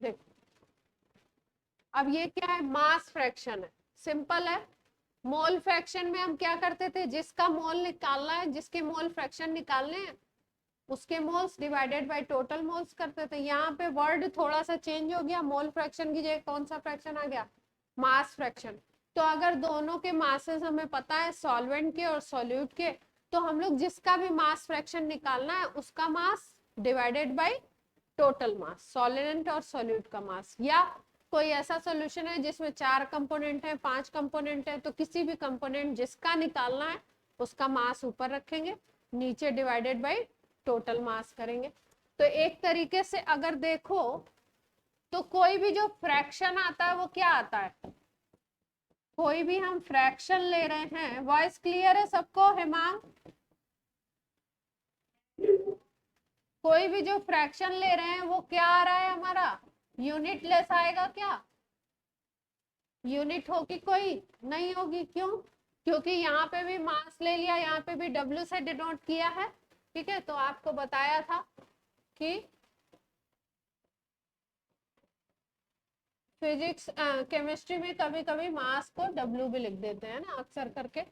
देखो अब ये क्या है, मास फ्रैक्शन है, सिंपल है। मोल फ्रैक्शन में हम क्या करते थे, जिसका मोल निकालना है, जिसके मोल फ्रैक्शन निकालने हैं, उसके moles divided by total moles करते थे। यहाँ पे वर्ड थोड़ा सा चेंज हो गया, मोल फ्रैक्शन की जगह कौन सा फ्रैक्शन आ गया, मास फ्रैक्शन। तो अगर दोनों के मासेस हमें पता है, सॉल्वेंट के और सॉल्यूट के, तो हम लोग जिसका भी मास फ्रैक्शन निकालना है उसका mass divided by total mass, solvent और सॉल्यूट का मास। या कोई ऐसा सॉल्यूशन है जिसमें 4 कंपोनेंट है, 5 कंपोनेंट है, तो किसी भी कंपोनेंट जिसका निकालना है उसका मास ऊपर रखेंगे, नीचे डिवाइडेड बाय टोटल मास करेंगे। तो एक तरीके से अगर देखो तो कोई भी जो फ्रैक्शन आता है वो क्या आता है, कोई भी हम फ्रैक्शन ले रहे हैं, वॉइस क्लियर है सबको हेमांग? कोई भी जो फ्रैक्शन ले रहे हैं वो क्या आ रहा है हमारा, यूनिट लेस आएगा क्या, यूनिट होगी कोई नहीं होगी, क्यों, क्योंकि यहाँ पे भी मास ले लिया, यहाँ पे भी W से डिनोट किया है, ठीक है। तो आपको बताया था कि फिजिक्स केमिस्ट्री में कभी कभी मास को W भी लिख देते हैं ना अक्सर करके,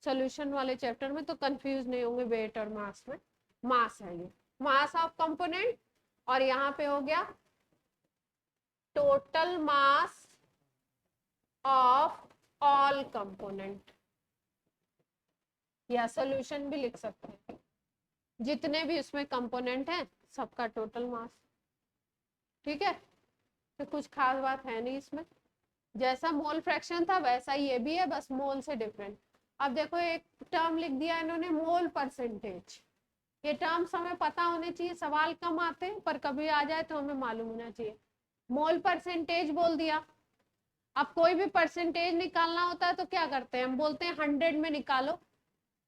सॉल्यूशन वाले चैप्टर में, तो कंफ्यूज नहीं होंगे वेट और मास में। मास है ये, मास ऑफ कंपोनेंट, और यहाँ पे हो गया total mass of all component, या सॉल्यूशन भी लिख सकते हैं, जितने भी उसमें कंपोनेंट हैं सबका टोटल मास, ठीक है। तो कुछ खास बात है नहीं इसमें, जैसा मोल फ्रैक्शन था वैसा ये भी है, बस मोल से डिफरेंट। अब देखो एक टर्म लिख दिया इन्होंने, मोल परसेंटेज। ये टर्म्स हमें पता होने चाहिए, सवाल कम आते हैं पर कभी आ जाए तो हमें मालूम होना चाहिए। मोल परसेंटेज बोल दिया। अब कोई भी परसेंटेज निकालना होता है तो क्या करते हैं, हम बोलते हैं 100 में निकालो,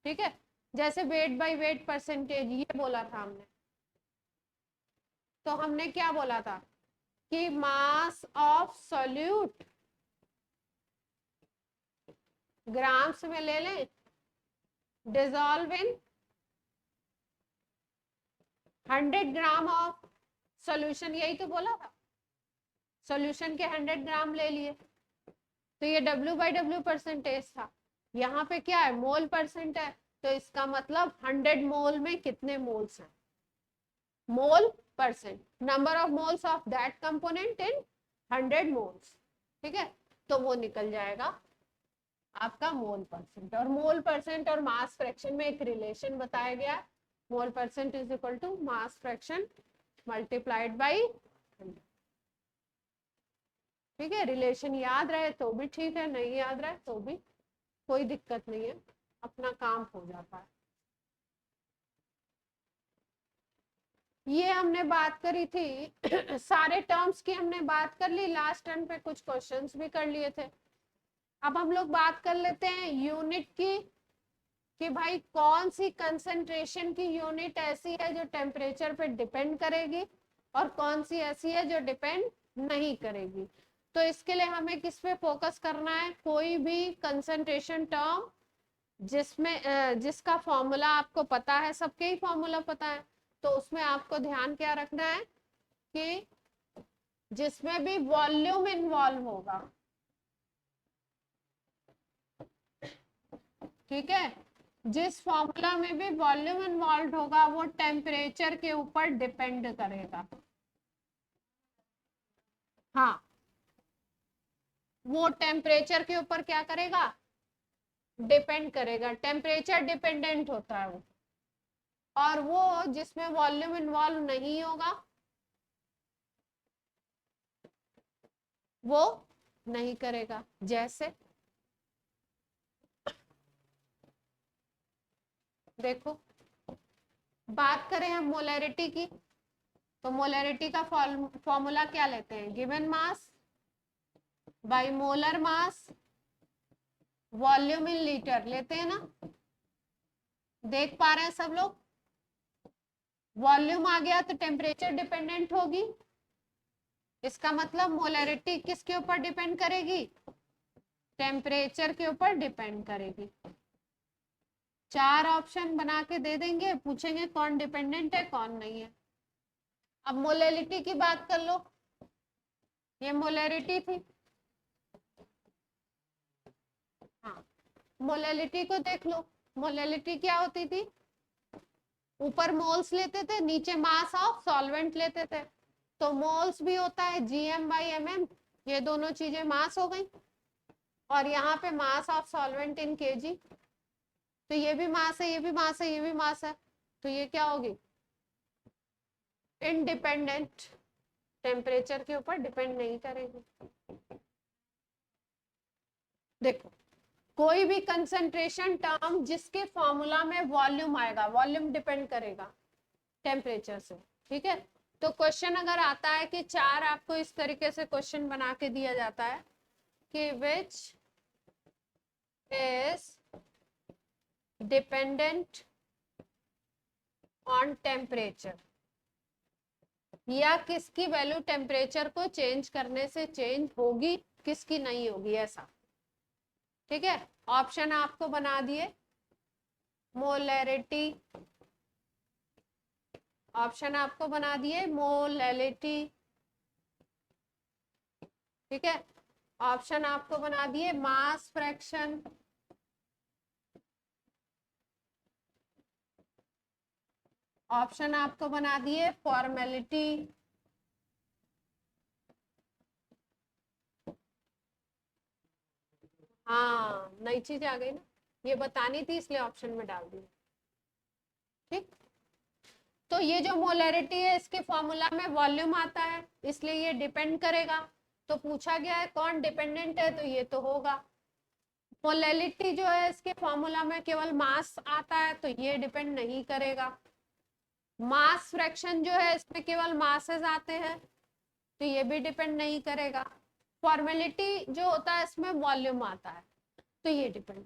ठीक है। जैसे वेट बाय वेट परसेंटेज ये बोला था हमने, तो हमने क्या बोला था कि मास ऑफ सॉल्यूट ग्राम्स में ले लें, dissolve in 100 gram of solution, यही तो बोला था, सॉल्यूशन के 100 ग्राम ले लिए, तो ये W/W परसेंटेज था। यहाँ पे क्या है, मोल परसेंट है, तो इसका मतलब 100 मोल में कितने मोल्स हैं, mole percent, number of moles of that component in 100 moles, ठीक है। तो वो निकल जाएगा आपका मोल परसेंट। और मोल परसेंट और मास फ्रैक्शन में एक रिलेशन बताया गया है, mole percent is equal to mass fraction multiplied by 100, ठीक है। रिलेशन याद रहे तो भी ठीक है, नहीं याद रहे तो भी कोई दिक्कत नहीं है, अपना काम हो जाता है। ये हमने बात करी थी सारे टर्म्स की हमने बात कर ली, लास्ट टर्म पे कुछ क्वेश्चंस भी कर लिए थे। अब हम लोग बात कर लेते हैं यूनिट की, कि भाई कौन सी कंसंट्रेशन की यूनिट ऐसी है जो टेम्परेचर पे डिपेंड करेगी और कौन सी ऐसी है जो डिपेंड नहीं करेगी। तो इसके लिए हमें किस पे फोकस करना है, कोई भी कंसंट्रेशन टर्म जिसमें जिसका फॉर्मूला आपको पता है, सबके ही फॉर्मूला पता है, तो उसमें आपको ध्यान क्या रखना है कि जिसमें भी वॉल्यूम इन्वॉल्व होगा, ठीक है, जिस फॉर्मूला में भी वॉल्यूम इन्वॉल्व होगा वो टेम्परेचर के ऊपर डिपेंड करेगा। हाँ, वो टेम्परेचर के ऊपर क्या करेगा, डिपेंड करेगा, टेम्परेचर डिपेंडेंट होता है वो। और वो जिसमें वॉल्यूम इन्वॉल्व नहीं होगा वो नहीं करेगा। जैसे देखो, बात करें हम मोलैरिटी की, तो मोलैरिटी का फॉर्मूला क्या लेते हैं, given mass by molar mass volume in litre लेते हैं ना, देख पा रहे हैं सब लोग, वॉल्यूम आ गया तो टेम्परेचर डिपेंडेंट होगी, इसका मतलब मोलैरिटी किसके ऊपर डिपेंड करेगी, टेम्परेचर के ऊपर डिपेंड करेगी। 4 ऑप्शन बना के दे देंगे, पूछेंगे कौन डिपेंडेंट है कौन नहीं है। अब मोलैरिटी की बात कर लो, ये मोलैरिटी थी। हाँ, मोलैलिटी को देख लो। मोलैलिटी क्या होती थी? ऊपर मोल्स लेते थे, नीचे मास ऑफ सॉल्वेंट लेते थे। तो मोल्स भी होता है GM/mm, ये दोनों चीजें मास हो गई। और यहाँ पे mass of solvent in kg, तो ये भी मास है, ये भी मास है, ये भी मास है, तो ये क्या होगी? इंडिपेंडेंट, टेम्परेचर के ऊपर डिपेंड नहीं करेगी। देखो, कोई भी कंसंट्रेशन टर्म जिसके फॉर्मूला में वॉल्यूम आएगा, वॉल्यूम डिपेंड करेगा टेम्परेचर से, ठीक है। तो क्वेश्चन अगर आता है कि चार, आपको इस तरीके से क्वेश्चन बना के दिया जाता है कि which is dependent on temperature, या किसकी वैल्यू टेम्परेचर को चेंज करने से चेंज होगी, किसकी नहीं होगी, ऐसा, ठीक है। ऑप्शन आपको बना दिए, मोलैरिटी, ऑप्शन आपको बना दिए मोलैलिटी, ठीक है। ऑप्शन आपको बना दिए मास फ्रैक्शन, ऑप्शन आपको बना दिए फॉर्मेलिटी, हाँ नई चीज आ गई ना, ये बतानी थी इसलिए ऑप्शन में डाल दी, ठीक। तो ये जो मोलैरिटी है, इसके फॉर्मूला में वॉल्यूम आता है, इसलिए ये डिपेंड करेगा। तो पूछा गया है कौन डिपेंडेंट है, तो ये तो होगा। मोलैलिटी जो है, इसके फॉर्मूला में केवल मास आता है, तो ये डिपेंड नहीं करेगा। मास फ्रैक्शन जो है, इसमें केवल मासेस आते हैं, तो ये भी डिपेंड नहीं करेगा। फॉर्मेलिटी जो होता है, इसमें वॉल्यूम आता है, तो ये डिपेंड।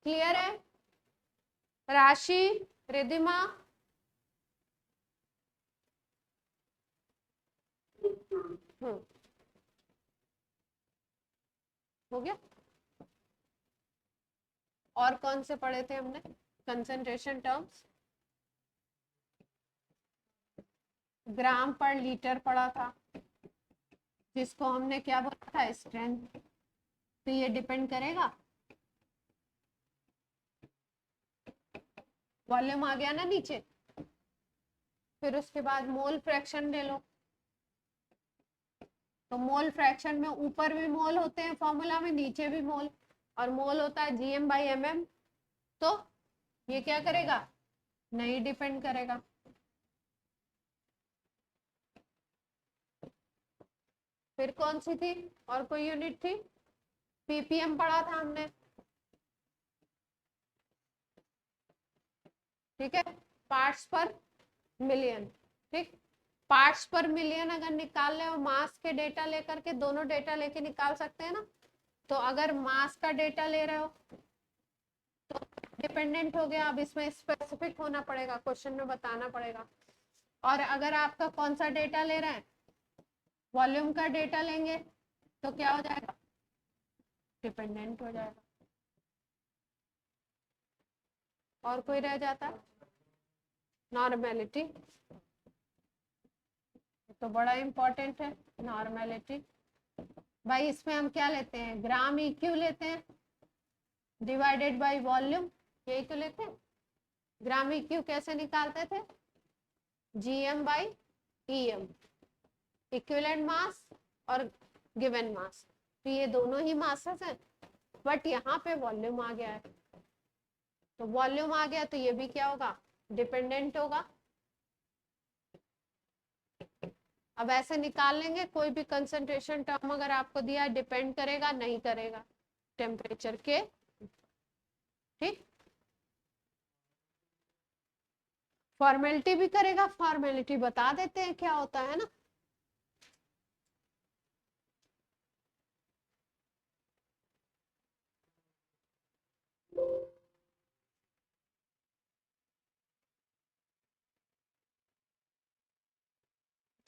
क्लियर है? राशि, रिधिमा, हो गया। और कौन से पढ़े थे हमने कंसंट्रेशन टर्म्स? ग्राम पर लीटर पढ़ा था, जिसको हमने क्या बोला था? स्ट्रेंथ। तो ये डिपेंड करेगा, वॉल्यूम आ गया ना नीचे। फिर उसके बाद मोल फ्रैक्शन ले लो, तो मोल फ्रैक्शन में ऊपर भी मोल होते हैं फॉर्मूला में, नीचे भी मोल, और मोल होता है GM/mm। तो ये क्या करेगा? नहीं डिपेंड करेगा। फिर कौन सी थी? और कोई यूनिट थी? PPM पढ़ा था हमने, ठीक है, पार्ट्स पर मिलियन, ठीक। पार्ट्स पर मिलियन अगर निकाल ले, और मास के डेटा लेकर के, दोनों डेटा लेके निकाल सकते हैं ना। तो अगर मास का डेटा ले रहे हो तो डिपेंडेंट हो गया। अब इसमें स्पेसिफिक होना पड़ेगा, क्वेश्चन में बताना पड़ेगा। और अगर आपका कौन सा डेटा ले रहे हैं, वॉल्यूम का डेटा लेंगे, तो क्या हो जाएगा? डिपेंडेंट हो जाएगा। और कोई रह जाता है? नॉर्मेलिटी, तो बड़ा इंपॉर्टेंट है नॉर्मेलिटी। भाई इसमें हम क्या लेते हैं? ग्राम EQ लेते हैं डिवाइडेड बाय वॉल्यूम, यही तो लेते हैं। ग्राम EQ कैसे निकालते थे? GM/EM, इक्विवेलेंट मास और गिवन मास, तो ये दोनों ही मासेस हैं, बट यहाँ पे वॉल्यूम आ गया है। तो वॉल्यूम आ गया, तो ये भी क्या होगा? डिपेंडेंट होगा। अब ऐसे निकाल लेंगे, कोई भी कंसंट्रेशन टर्म अगर आपको दिया, डिपेंड करेगा नहीं करेगा टेम्परेचर के, ठीक। फॉर्मेलिटी भी करेगा, फॉर्मेलिटी बता देते हैं क्या होता है ना।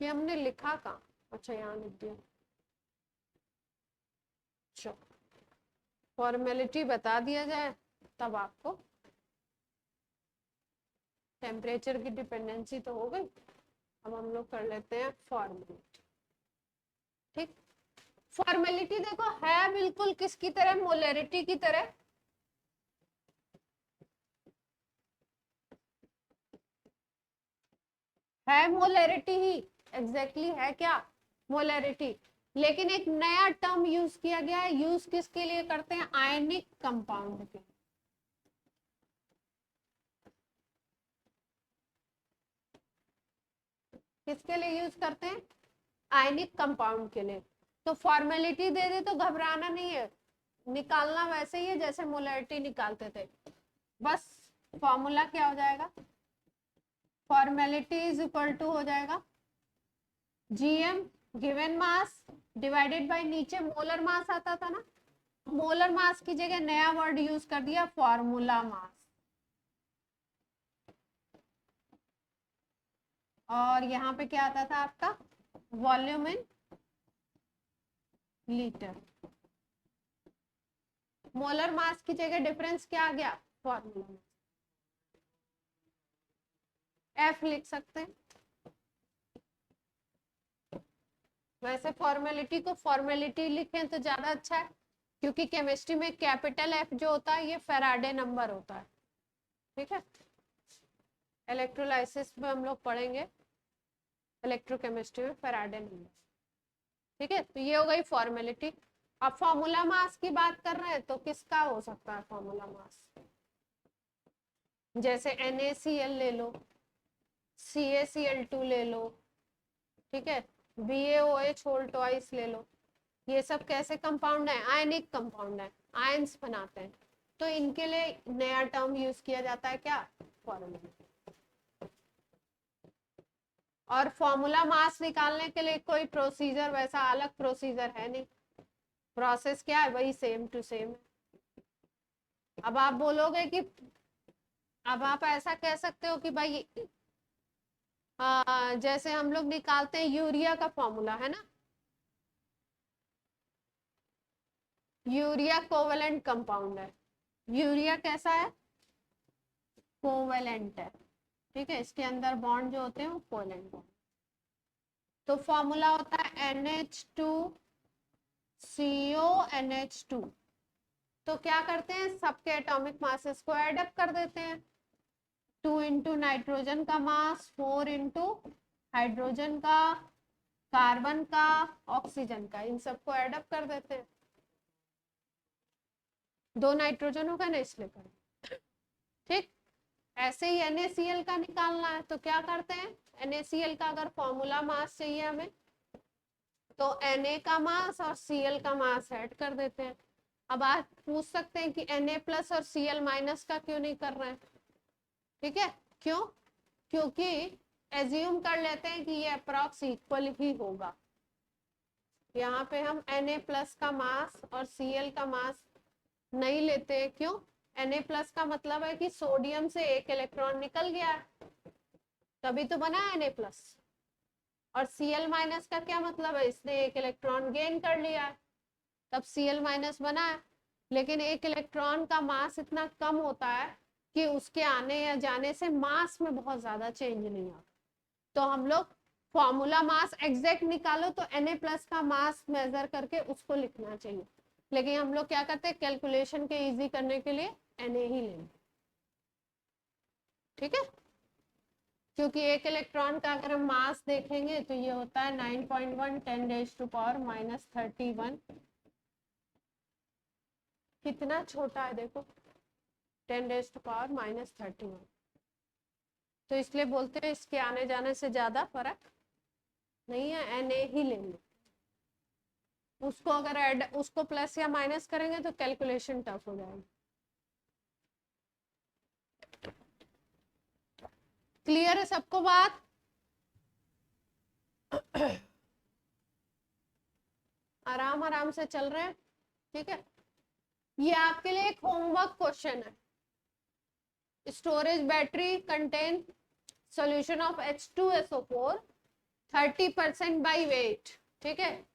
कि हमने लिखा कहाँ? अच्छा यहाँ लिख दिया। चलो, फॉर्मेलिटी बता दिया जाए तब आपको टेम्परेचर की डिपेंडेंसी तो हो गई। अब हम लोग कर लेते हैं फॉर्मेलिटी। ठीक, फॉर्मेलिटी देखो है बिल्कुल किसकी तरह, मोलरिटी की तरह। है मोलरिटी ही, एग्जैक्टली है क्या, मोलरिटी। लेकिन एक नया टर्म यूज किया गया है, यूज किसके लिए करते हैं, आयनिक कंपाउंड के। किसके लिए यूज करते हैं, आयनिक कंपाउंड के लिए। तो फॉर्मेलिटी दे दे तो घबराना नहीं है, निकालना वैसे ही है जैसे मोलरिटी निकालते थे। बस फॉर्मूला क्या हो जाएगा, फॉर्मेलिटी इज इक्वल टू हो जाएगा GM given mass divided by, नीचे मोलर मास आता था ना, मोलर मास की जगह नया वर्ड यूज कर दिया फॉर्मूला मास। और यहाँ पे क्या आता था आपका, volume in litre. Molar mass की जगह डिफरेंस क्या आ गया, फॉर्मूला। एफ लिख सकते हैं। वैसे फॉर्मेलिटी को फॉर्मेलिटी लिखें तो ज्यादा अच्छा है, क्योंकि केमिस्ट्री में कैपिटल एफ जो होता है ये फैराडे नंबर होता है। ठीक है, इलेक्ट्रोलाइसिस में हम लोग पढ़ेंगे, इलेक्ट्रोकेमिस्ट्री में फैराडे नंबर। ठीक है, तो ये हो गई फॉर्मेलिटी। अब फॉर्मूला मास की बात कर रहे हैं तो किसका हो सकता है फॉर्मूला मास, जैसे NaCl ले लो, CaCl2 ले लो, ठीक है, BaOH होल ट्वाइस ले लो। ये सब कैसे कंपाउंड है, आयनिक कंपाउंड है, आयंस बनाते हैं। तो इनके लिए नया टर्म यूज किया जाता है क्या, फॉर्मूला। और फॉर्मूला मास निकालने के लिए कोई प्रोसीजर, वैसा अलग प्रोसीजर है नहीं, प्रोसेस क्या है वही सेम टू सेम है। अब आप बोलोगे कि, अब आप ऐसा कह सकते हो कि भाई जैसे हम लोग निकालते हैं यूरिया का फॉर्मूला है ना, यूरिया कोवेलेंट कंपाउंड है, यूरिया कैसा है, कोवेलेंट है। ठीक है, इसके अंदर बॉन्ड जो होते हैं वो कोवेलेंट बॉन्ड। तो फॉर्मूला होता है NH2CONH2। तो क्या करते हैं, सबके एटॉमिक मासेस को एड अप कर देते हैं। 2 इंटू नाइट्रोजन का मास, 4 इंटू हाइड्रोजन का, कार्बन का, ऑक्सीजन का, इन सबको एड अप कर देते हैं। 2 नाइट्रोजन होगा ना इसलिए कर। ठीक, ऐसे ही NaCl का निकालना है तो क्या करते हैं, NaCl का अगर फॉर्मूला मास चाहिए हमें तो Na का मास और Cl का मास ऐड कर देते हैं। अब आप पूछ सकते हैं कि Na प्लस और Cl माइनस का क्यों नहीं कर रहे हैं। ठीक है, क्यों, क्योंकि एज्यूम कर लेते हैं कि ये अप्रॉक्स इक्वल ही होगा। यहाँ पे हम Na प्लस का मास और Cl का मास नहीं लेते हैं, क्यों, Na प्लस का मतलब है कि सोडियम से एक इलेक्ट्रॉन निकल गया है, तभी तो बना Na प्लस। और Cl माइनस का क्या मतलब है, इसने एक इलेक्ट्रॉन गेन कर लिया है, तब Cl माइनस बना है। लेकिन एक इलेक्ट्रॉन का मास इतना कम होता है कि उसके आने या जाने से मास में बहुत ज्यादा चेंज नहीं आता। तो हम लोग फॉर्मूला मास एग्जैक्ट निकालो तो Na प्लस का मास मेजर करके उसको लिखना चाहिए, लेकिन हम लोग क्या करते हैं, कैलकुलेशन के इजी करने के लिए Na ही लेंगे। ठीक है, क्योंकि एक इलेक्ट्रॉन का अगर हम मास देखेंगे तो ये होता है 9.1 10⁻⁻31। कितना छोटा है देखो, 10⁻⁻31। तो इसलिए बोलते हैं इसके आने जाने से ज्यादा फर्क नहीं है, Na ही लेंगे। उसको अगर ऐड, उसको प्लस या माइनस करेंगे तो कैलकुलेशन टफ हो जाएगी। क्लियर है सबको बात, आराम आराम से चल रहे हैं। ठीक है, ये आपके लिए एक होमवर्क क्वेश्चन है। Storage battery contain solution of H2SO4 30% by wait. ठीक है,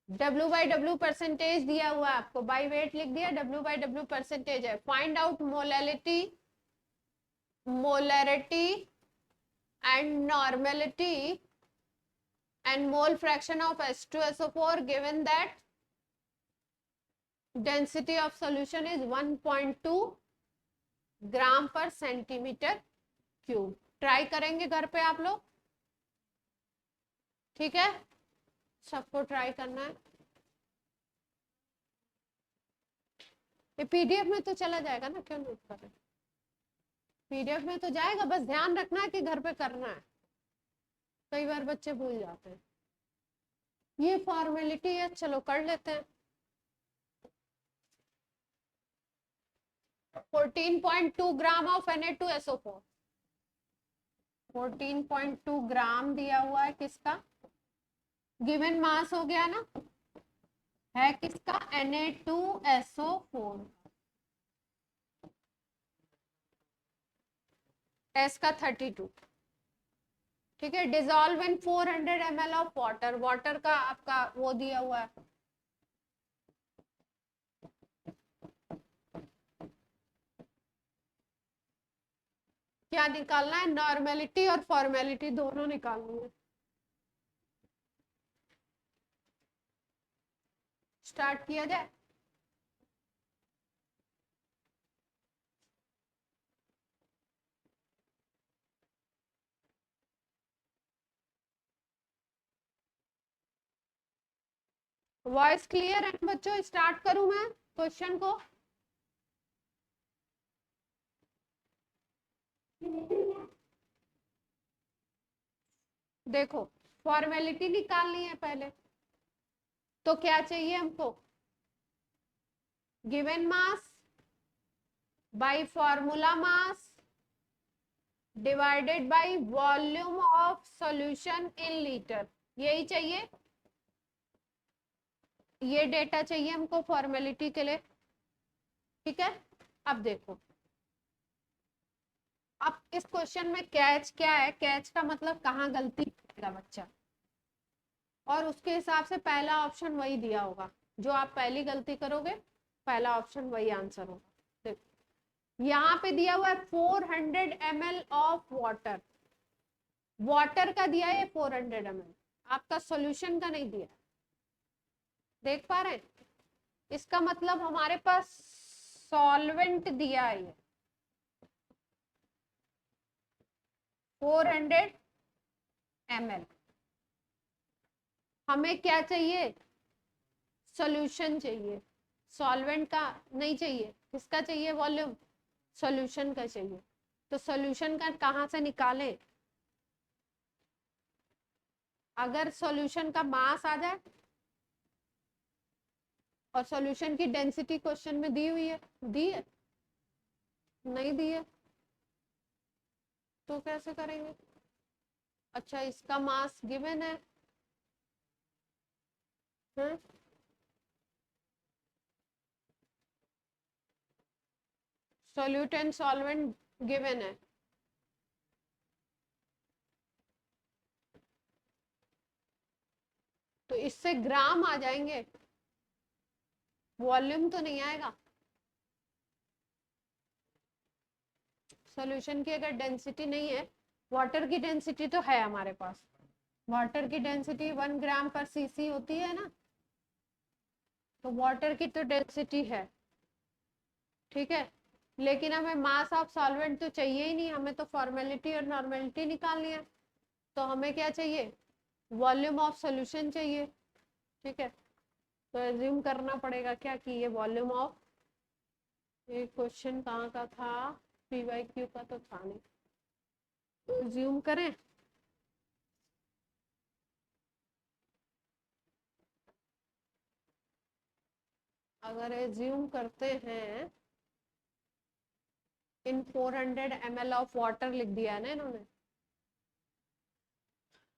W/W परसेंटेज दिया हुआ है आपको, बाई वेट लिख दिया, W/W परसेंटेज है। Find out molality molarity and normality and mole fraction of H2SO4 given that density of solution is 1.2 ग्राम पर सेंटीमीटर क्यूब। ट्राई करेंगे घर पे आप लोग, ठीक है, सबको ट्राई करना है। ये पीडीएफ में तो चला जाएगा ना, क्यों नोट कर रहे, पीडीएफ में तो जाएगा, बस ध्यान रखना है कि घर पे करना है, कई बार बच्चे भूल जाते हैं। ये फॉर्मेलिटी है, चलो कर लेते हैं। 14.2 ग्राम ऑफ Na2SO4, 14.2 ग्राम दिया हुआ है, किसका गिवन मास हो गया ना, है किसका Na2SO4, S का 32, ठीक है। Dissolve in 400 ml of water, water का आपका वो दिया हुआ है, क्या निकालना है, नॉर्मेलिटी और फॉर्मेलिटी दोनों निकालनी है। स्टार्ट किया जाए। वॉइस क्लियर है बच्चों? स्टार्ट करूं मैं क्वेश्चन को? देखो, फॉर्मेलिटी निकालनी है पहले, तो क्या चाहिए हमको, given mass by formula mass divided by volume of solution in litre, यही चाहिए, ये डेटा चाहिए हमको फॉर्मेलिटी के लिए, ठीक है। अब देखो, अब इस क्वेश्चन में कैच क्या है, कैच का मतलब कहाँ गलती करेगा बच्चा, और उसके हिसाब से पहला ऑप्शन वही दिया होगा, जो आप पहली गलती करोगे पहला ऑप्शन वही आंसर होगा। देखो यहाँ पे दिया हुआ है 400 ml ऑफ वाटर, वाटर का दिया है 400 ml, आपका सॉल्यूशन का नहीं दिया, देख पा रहे हैं, इसका मतलब हमारे पास सॉल्वेंट दिया है ये 400 ml, हमें क्या चाहिए, सॉल्यूशन चाहिए, सॉल्वेंट का नहीं चाहिए, किसका चाहिए वॉल्यूम, सॉल्यूशन का चाहिए। तो सॉल्यूशन का कहाँ से निकालें, अगर सॉल्यूशन का मास आ जाए और सॉल्यूशन की डेंसिटी क्वेश्चन में दी हुई है, दी है नहीं दी है, तो कैसे करेंगे। अच्छा, इसका मास गिवन है, सॉल्यूट एंड सॉल्वेंट गिवन है, तो इससे ग्राम आ जाएंगे, वॉल्यूम तो नहीं आएगा। सॉल्यूशन की अगर डेंसिटी नहीं है, वाटर की डेंसिटी तो है हमारे पास, वाटर की डेंसिटी 1 ग्राम पर सीसी होती है ना, तो वाटर की तो डेंसिटी है, ठीक है, लेकिन हमें मास ऑफ सॉल्वेंट तो चाहिए ही नहीं, हमें तो फॉर्मेलिटी और नॉर्मेलिटी निकालनी है, तो हमें क्या चाहिए, वॉल्यूम ऑफ सॉल्यूशन चाहिए, ठीक है। तो एज्यूम करना पड़ेगा क्या कि ये वॉल्यूम ऑफ, ये क्वेश्चन कहाँ का था, PYQ का तो था नहीं, एज्यूम करें, अगर एज्यूम करते हैं, इन 400 ml ऑफ वाटर लिख दिया है ना इन्होंने,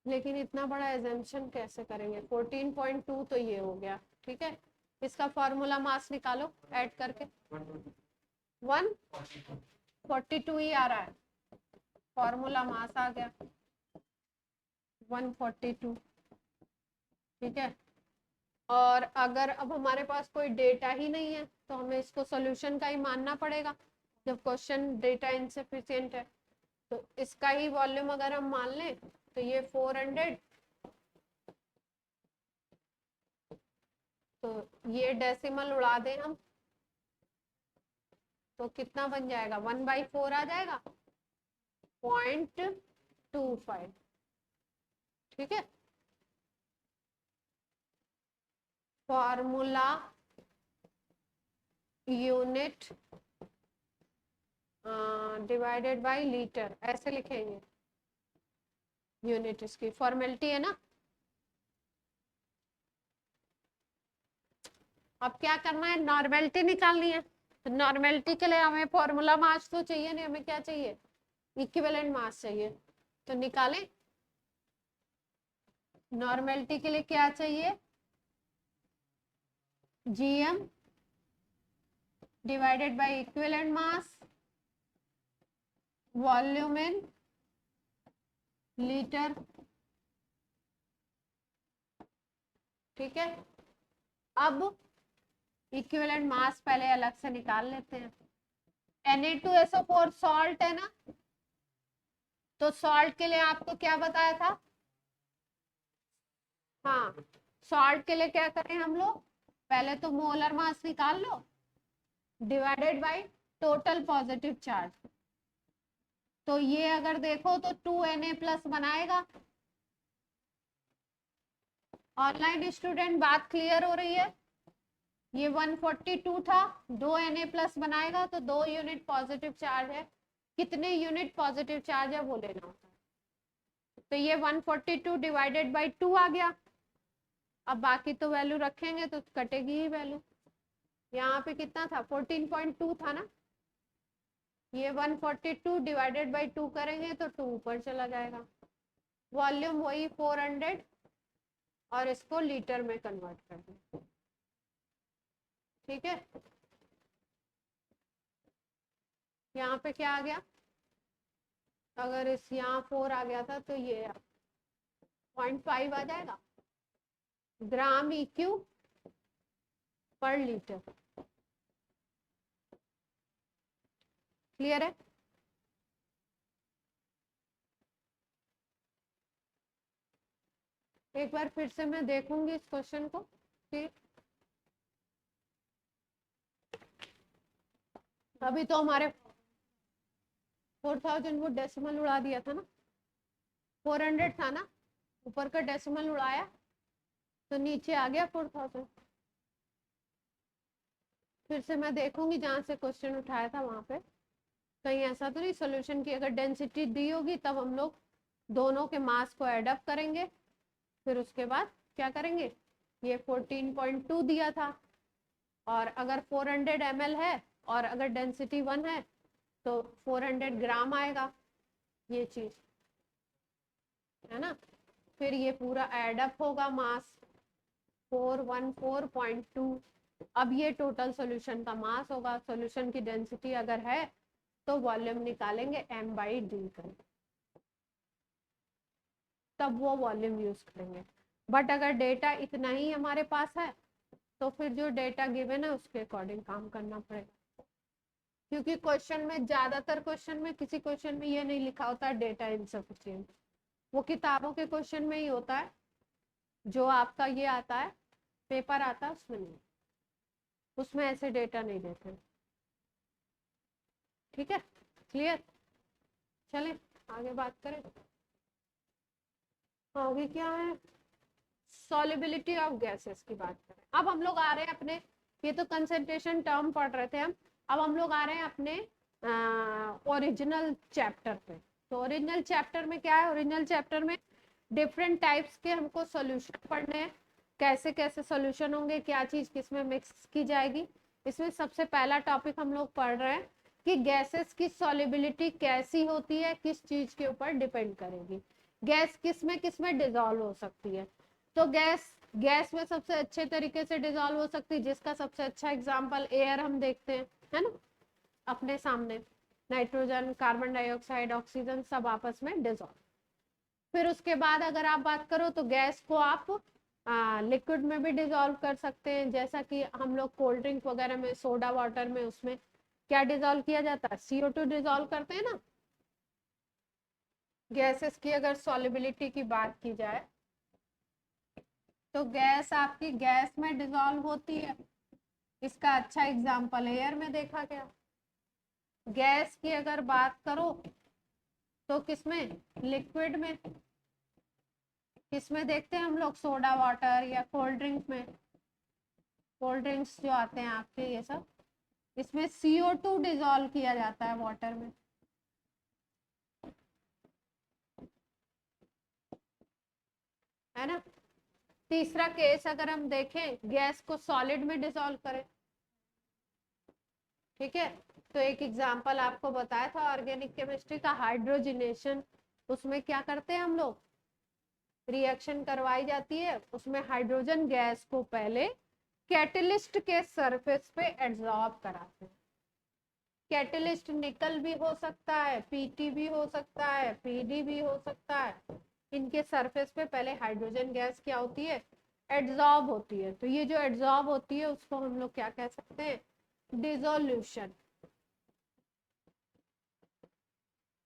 लेकिन इतना बड़ा एजम्पशन कैसे करेंगे, 14.2 तो ये हो गया, ठीक है। इसका फॉर्मूला मास निकालो ऐड करके, 142 ही आ रहा है, फॉर्मूला मास आ गया 142, ठीक है। और अगर अब हमारे पास कोई डेटा ही नहीं है, तो हमें इसको सॉल्यूशन का ही मानना पड़ेगा, जब क्वेश्चन डेटा इनसफिशिएंट है। तो इसका ही वॉल्यूम अगर हम मान लें तो ये 400, तो ये डेसिमल उड़ा दें हम तो कितना बन जाएगा, 1/4 आ जाएगा, 0.25। ठीक है, formula unit divided by litre, ऐसे लिखेंगे। यूनिट इसकी फॉर्मेलिटी है ना। अब क्या करना है, नॉर्मेलिटी निकालनी है। तो नॉर्मेलिटी के लिए हमें फॉर्मूला मास तो चाहिए नहीं, हमें क्या चाहिए, इक्विवेलेंट मास चाहिए। तो निकालें, नॉर्मेलिटी के लिए क्या चाहिए, GM divided by equivalent mass, volume in litre. ठीक है, अब इक्विवेलेंट मास पहले अलग से निकाल लेते हैं। Na2SO4 सॉल्ट है ना, तो सॉल्ट के लिए आपको क्या बताया था, हाँ, सॉल्ट के लिए क्या करें हम लोग, पहले तो मोलर मास निकाल लो divided by total positive charge. तो ये अगर देखो तो 2Na+ बनाएगा। ऑनलाइन स्टूडेंट बात क्लियर हो रही है, ये 142 था, 2Na+ बनाएगा तो 2 यूनिट पॉजिटिव चार्ज है, कितने यूनिट पॉजिटिव चार्ज है वो लेना होता है। तो ये 142 डिवाइडेड बाई 2 आ गया। अब बाकी तो वैल्यू रखेंगे तो कटेगी ही वैल्यू। यहाँ पे कितना था, 14.2 था ना, ये 142 डिवाइडेड बाई 2 करेंगे तो 2 ऊपर चला जाएगा। वॉल्यूम वही 400 और इसको लीटर में कन्वर्ट कर दें। ठीक है, यहाँ पे क्या आ गया, अगर इस यहाँ 4 आ गया था तो ये 0.5 आ जाएगा ग्राम EQ पर लीटर। क्लियर है, एक बार फिर से मैं देखूंगी इस क्वेश्चन को। ठीक, अभी तो हमारे 4000 वो डेसिमल उड़ा दिया था ना, 400 था ना, ऊपर का डेसिमल उड़ाया तो नीचे आ गया 4000। फिर से मैं देखूंगी जहां से क्वेश्चन उठाया था वहां पे कहीं ऐसा तो नहीं सोल्यूशन की, अगर डेंसिटी दी होगी तब हम लोग दोनों के मास को एड अप करेंगे, फिर उसके बाद क्या करेंगे, ये 14.2 दिया था और अगर 400 ml है और अगर डेंसिटी 1 है तो 400 ग्राम आएगा ये चीज, है ना। फिर ये पूरा एड अप होगा मास 414.2। अब ये टोटल सॉल्यूशन का मास होगा, सॉल्यूशन की डेंसिटी अगर है तो वॉल्यूम निकालेंगे m/d करेंगे, तब वो वॉल्यूम यूज करेंगे। बट अगर डेटा इतना ही हमारे पास है तो फिर जो डेटा गिवन है उसके अकॉर्डिंग काम करना पड़ेगा, क्योंकि क्वेश्चन में ज्यादातर क्वेश्चन में किसी क्वेश्चन में ये नहीं लिखा होता डेटा इनसफिशिएंट, वो किताबों के क्वेश्चन में ही होता है, जो आपका ये आता है पेपर आता है उसमें नहीं, उसमें ऐसे डेटा नहीं देते। ठीक है, क्लियर, चलें आगे बात करें। आगे क्या है, सॉल्युबिलिटी ऑफ गैसेस की बात करें। अब हम लोग आ रहे हैं अपने, ये तो कंसंट्रेशन टर्म पढ़ रहे थे हम, अब हम लोग आ रहे हैं अपने ओरिजिनल चैप्टर पे। तो ओरिजिनल चैप्टर में क्या है, ओरिजिनल चैप्टर में डिफरेंट टाइप्स के हमको सॉल्यूशन पढ़ने हैं, कैसे कैसे सॉल्यूशन होंगे, क्या चीज किस में मिक्स की जाएगी। इसमें सबसे पहला टॉपिक हम लोग पढ़ रहे हैं कि गैसेस की सॉल्युबिलिटी कैसी होती है, किस चीज के ऊपर डिपेंड करेगी, गैस किस में डिजोल्व हो सकती है। तो गैस में सबसे अच्छे तरीके से डिजोल्व हो सकती है, जिसका सबसे अच्छा एग्जांपल एयर हम देखते हैं, है ना, अपने सामने नाइट्रोजन, कार्बन डाइऑक्साइड, ऑक्सीजन सब आपस में डिजोल्व। फिर उसके बाद अगर आप बात करो तो गैस को आप लिक्विड में भी डिजोल्व कर सकते हैं, जैसा कि हम लोग कोल्ड ड्रिंक वगैरह में, सोडा वाटर में, उसमें क्या डिजोल्व किया जाता है, CO2 डिजोल्व करते हैं ना। गैसेस की अगर सॉलिबिलिटी की बात की जाए तो गैस आपकी गैस में डिसॉल्व होती है। इसका अच्छा एग्जांपल एयर में देखा गया। गैस की अगर बात करो तो किसमें, लिक्विड में। किसमें देखते हैं हम लोग, सोडा वाटर या कोल्ड ड्रिंक में। कोल्ड ड्रिंक्स जो आते हैं आपके ये सब, इसमें CO2 डिसॉल्व किया जाता है वाटर में, है ना। तीसरा केस अगर हम देखें, गैस को सॉलिड में डिसॉल्व करें, ठीक है। तो एक एग्जांपल आपको बताया था ऑर्गेनिक केमिस्ट्री का, हाइड्रोजनेशन। उसमें क्या करते हैं हम लोग, रिएक्शन करवाई जाती है, उसमें हाइड्रोजन गैस को पहले कैटलिस्ट के सरफेस पे एब्जॉर्ब कराते हैं। कैटलिस्ट निकल भी हो सकता है, PT भी हो सकता है, PD भी हो सकता है। इनके सरफेस पे पहले हाइड्रोजन गैस क्या होती है, एड्सॉर्ब होती है। तो ये जो एड्सॉर्ब होती है उसको हम लोग क्या कह सकते हैं, डिसोल्यूशन।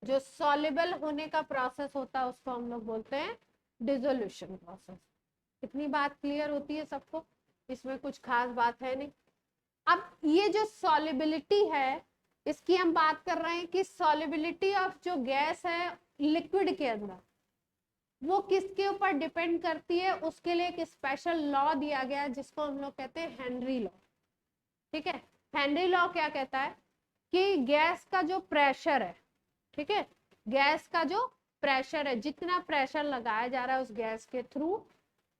जो सॉल्युबल होने का प्रोसेस होता है उसको हम लोग बोलते हैं डिसोल्यूशन प्रोसेस। इतनी बात क्लियर होती है सबको, इसमें कुछ खास बात है नहीं। अब ये जो सॉल्युबिलिटी है, इसकी हम बात कर रहे हैं कि सॉल्युबिलिटी ऑफ जो गैस है लिक्विड के अंदर, वो किसके ऊपर डिपेंड करती है। उसके लिए एक स्पेशल लॉ दिया गया है जिसको हम लोग कहते हैं हेनरी लॉ, ठीक है। हेनरी लॉ क्या कहता है कि गैस का जो प्रेशर है, ठीक है, गैस का जो प्रेशर है, जितना प्रेशर लगाया जा रहा है उस गैस के थ्रू,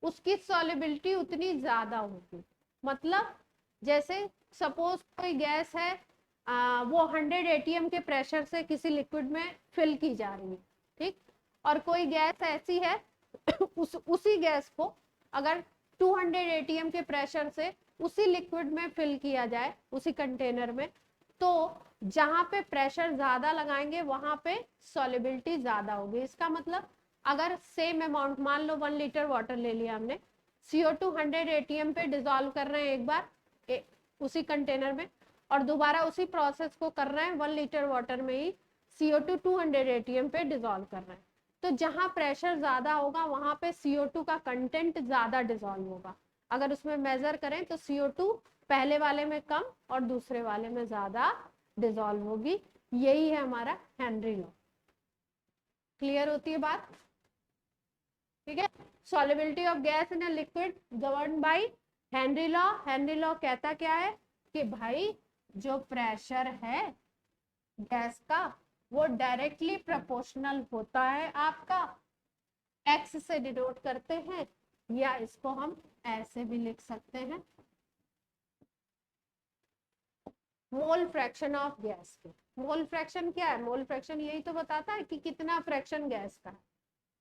उसकी सॉल्युबिलिटी उतनी ज्यादा होगी। मतलब जैसे सपोज कोई गैस है, वो 100 ATM के प्रेशर से किसी लिक्विड में फिल की जा रही है, ठीक। और कोई गैस ऐसी है उसी गैस को अगर 200 ATM के प्रेशर से उसी लिक्विड में फिल किया जाए, उसी कंटेनर में, तो जहां पे प्रेशर ज्यादा लगाएंगे वहां पे सॉल्युबिलिटी ज्यादा होगी। इसका मतलब अगर सेम अमाउंट, मान लो 1 लीटर वाटर ले लिया हमने, CO2 100 ATM पे डिसॉल्व कर रहे हैं एक बार उसी कंटेनर में, और दोबारा उसी प्रोसेस को कर रहे हैं 1 लीटर वाटर में ही, CO2 200 ATM पे डिसॉल्व कर रहे हैं। तो जहां प्रेशर ज्यादा होगा वहां पे CO2 का कंटेंट ज्यादा डिसॉल्व होगा। अगर उसमें मेजर करें तो CO2 पहले वाले में कम और दूसरे वाले में ज्यादा डिसॉल्व होगी। यही है हमारा हेनरी लॉ। क्लियर होती है बात, ठीक है। Solubility of gas in a liquid govern by Henry law. Henry law कहता क्या है कि भाई जो प्रेशर है गैस का वो डायरेक्टली प्रोपोर्शनल होता है आपका, एक्स से डिनोट करते हैं, या इसको हम ऐसे भी लिख सकते हैं, मोल फ्रैक्शन ऑफ गैस के। मोल फ्रैक्शन क्या है, मोल फ्रैक्शन यही तो बताता है कि कितना फ्रैक्शन गैस का है,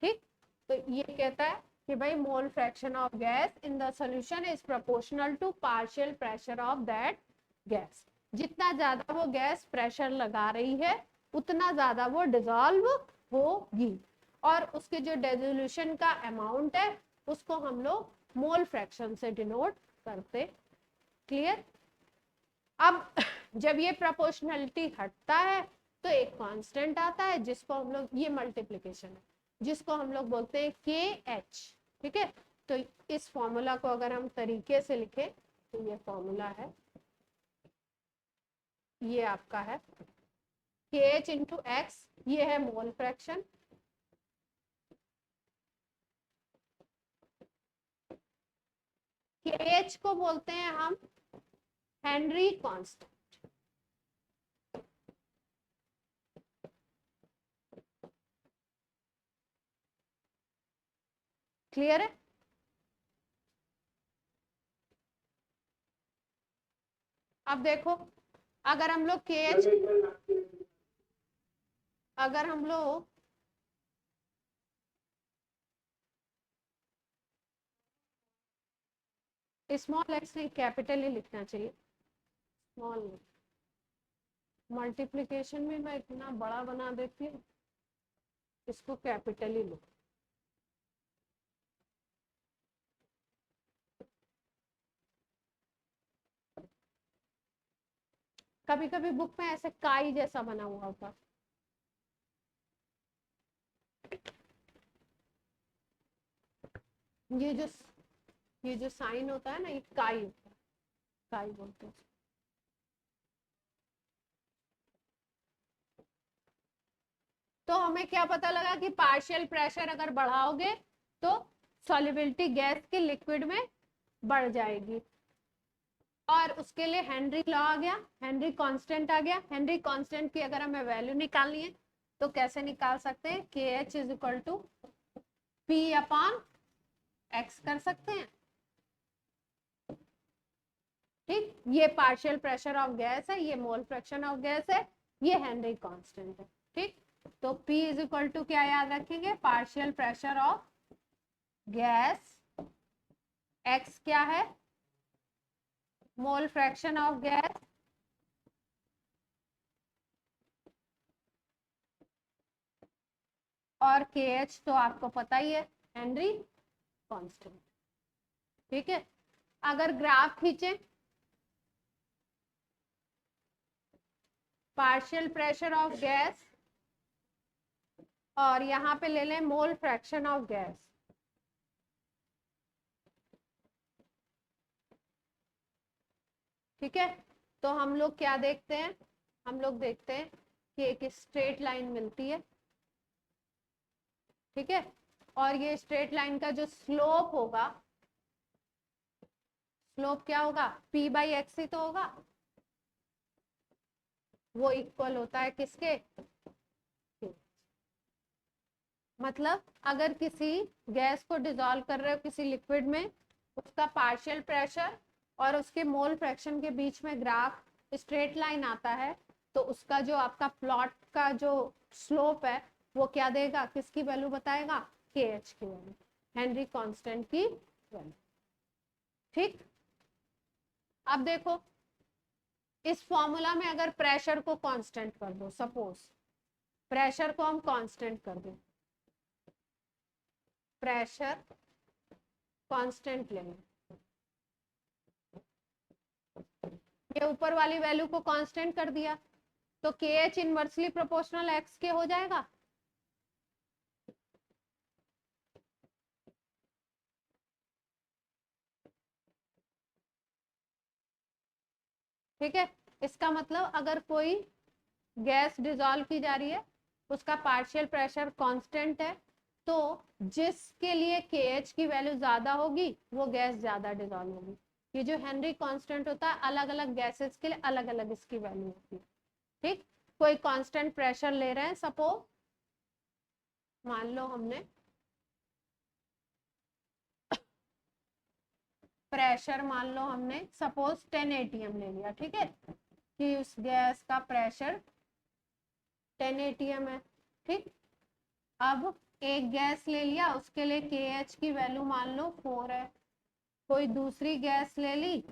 ठीक। तो ये कहता है कि भाई mole fraction of gas in the solution is proportional to partial pressure of that gas. जितना ज्यादा वो गैस प्रेशर लगा रही है उतना ज्यादा वो डिसॉल्व होगी, और उसके जो डिसोल्यूशन का अमाउंट है उसको हम लोग मोल फ्रैक्शन से डिनोट करते। क्लियर। अब जब ये प्रोपोर्शनलिटी हटता है तो एक कांस्टेंट आता है जिसको हम लोग, ये मल्टीप्लिकेशन है, जिसको हम लोग बोलते हैं KH, ठीक है। तो इस फॉर्मूला को अगर हम तरीके से लिखें तो ये फॉर्मूला है, ये आपका है KH इंटू एक्स, ये है मोल फ्रैक्शन, KH को बोलते हैं हम हेनरी कांस्टेंट। क्लियर है। अब देखो, अगर हम लोग KH, अगर हम लोग स्मॉल एक्स नहीं कैपिटल ही लिखना चाहिए, स्मॉल मल्टीप्लिकेशन में मैं इतना बड़ा बना देती हूँ, इसको कैपिटल ही लो। कभी कभी बुक में ऐसे काई जैसा बना हुआ होता, ये जो ये जो साइन होता है ना, ये काई होता है, काई बोलते हैं। तो हमें क्या पता लगा कि पार्शियल प्रेशर अगर बढ़ाओगे तो सॉल्युबिलिटी गैस के लिक्विड में बढ़ जाएगी। और उसके लिए हेनरी लॉ आ गया, हेनरी कांस्टेंट आ गया। हेनरी कांस्टेंट की अगर हमें वैल्यू निकालनी है तो कैसे निकाल सकते हैं? K H is equal to P upon X कर सकते हैं। ठीक, ये पार्शियल प्रेशर ऑफ गैस है, ये मोल फ्रैक्शन ऑफ गैस है, ये हेनरी कांस्टेंट है। ठीक, तो P इज इक्वल टू क्या याद रखेंगे? Partial pressure of gas, X क्या है? मोल फ्रैक्शन ऑफ गैस, और KH तो आपको पता ही है, हेनरी कांस्टेंट। ठीक है, अगर ग्राफ खींचे पार्शियल प्रेशर ऑफ गैस और यहां पे ले लें मोल फ्रैक्शन ऑफ गैस, ठीक है, तो हम लोग क्या देखते हैं? हम लोग देखते हैं कि एक स्ट्रेट लाइन मिलती है, ठीक है, और ये स्ट्रेट लाइन का जो स्लोप होगा, स्लोप क्या होगा? P बाई एक्स ही तो होगा, वो इक्वल होता है किसके? मतलब अगर किसी गैस को डिसॉल्व कर रहे हो किसी लिक्विड में, उसका पार्शियल प्रेशर और उसके मोल फ्रैक्शन के बीच में ग्राफ स्ट्रेट लाइन आता है, तो उसका जो आपका प्लॉट का जो स्लोप है वो क्या देगा? किसकी वैल्यू बताएगा? के एच की वैल्यू, हेनरी कांस्टेंट की वैल्यू। ठीक, अब देखो इस फॉर्मूला में अगर प्रेशर को कांस्टेंट कर दो, सपोज प्रेशर को हम कांस्टेंट कर दो, प्रेशर कांस्टेंट लेंगे, ये ऊपर वाली वैल्यू को कांस्टेंट कर दिया तो K H inversely proportional x के हो जाएगा। ठीक है, इसका मतलब अगर कोई गैस डिसॉल्व की जा रही है, उसका पार्शियल प्रेशर कांस्टेंट है, तो जिसके लिए के एच की वैल्यू ज्यादा होगी वो गैस ज्यादा डिसॉल्व होगी। ये जो हेनरी कांस्टेंट होता है, अलग अलग गैसेस के लिए अलग अलग इसकी वैल्यू होती है। ठीक, कोई कांस्टेंट प्रेशर ले रहे हैं, सपोज मान लो हमने प्रेशर, मान लो हमने सपोज 10 एटीएम ले लिया, ठीक है, कि उस गैस का प्रेशर 10 एटीएम है। ठीक, अब एक गैस ले लिया, उसके लिए के एच की वैल्यू मान लो 4 है, कोई दूसरी गैस ले ली,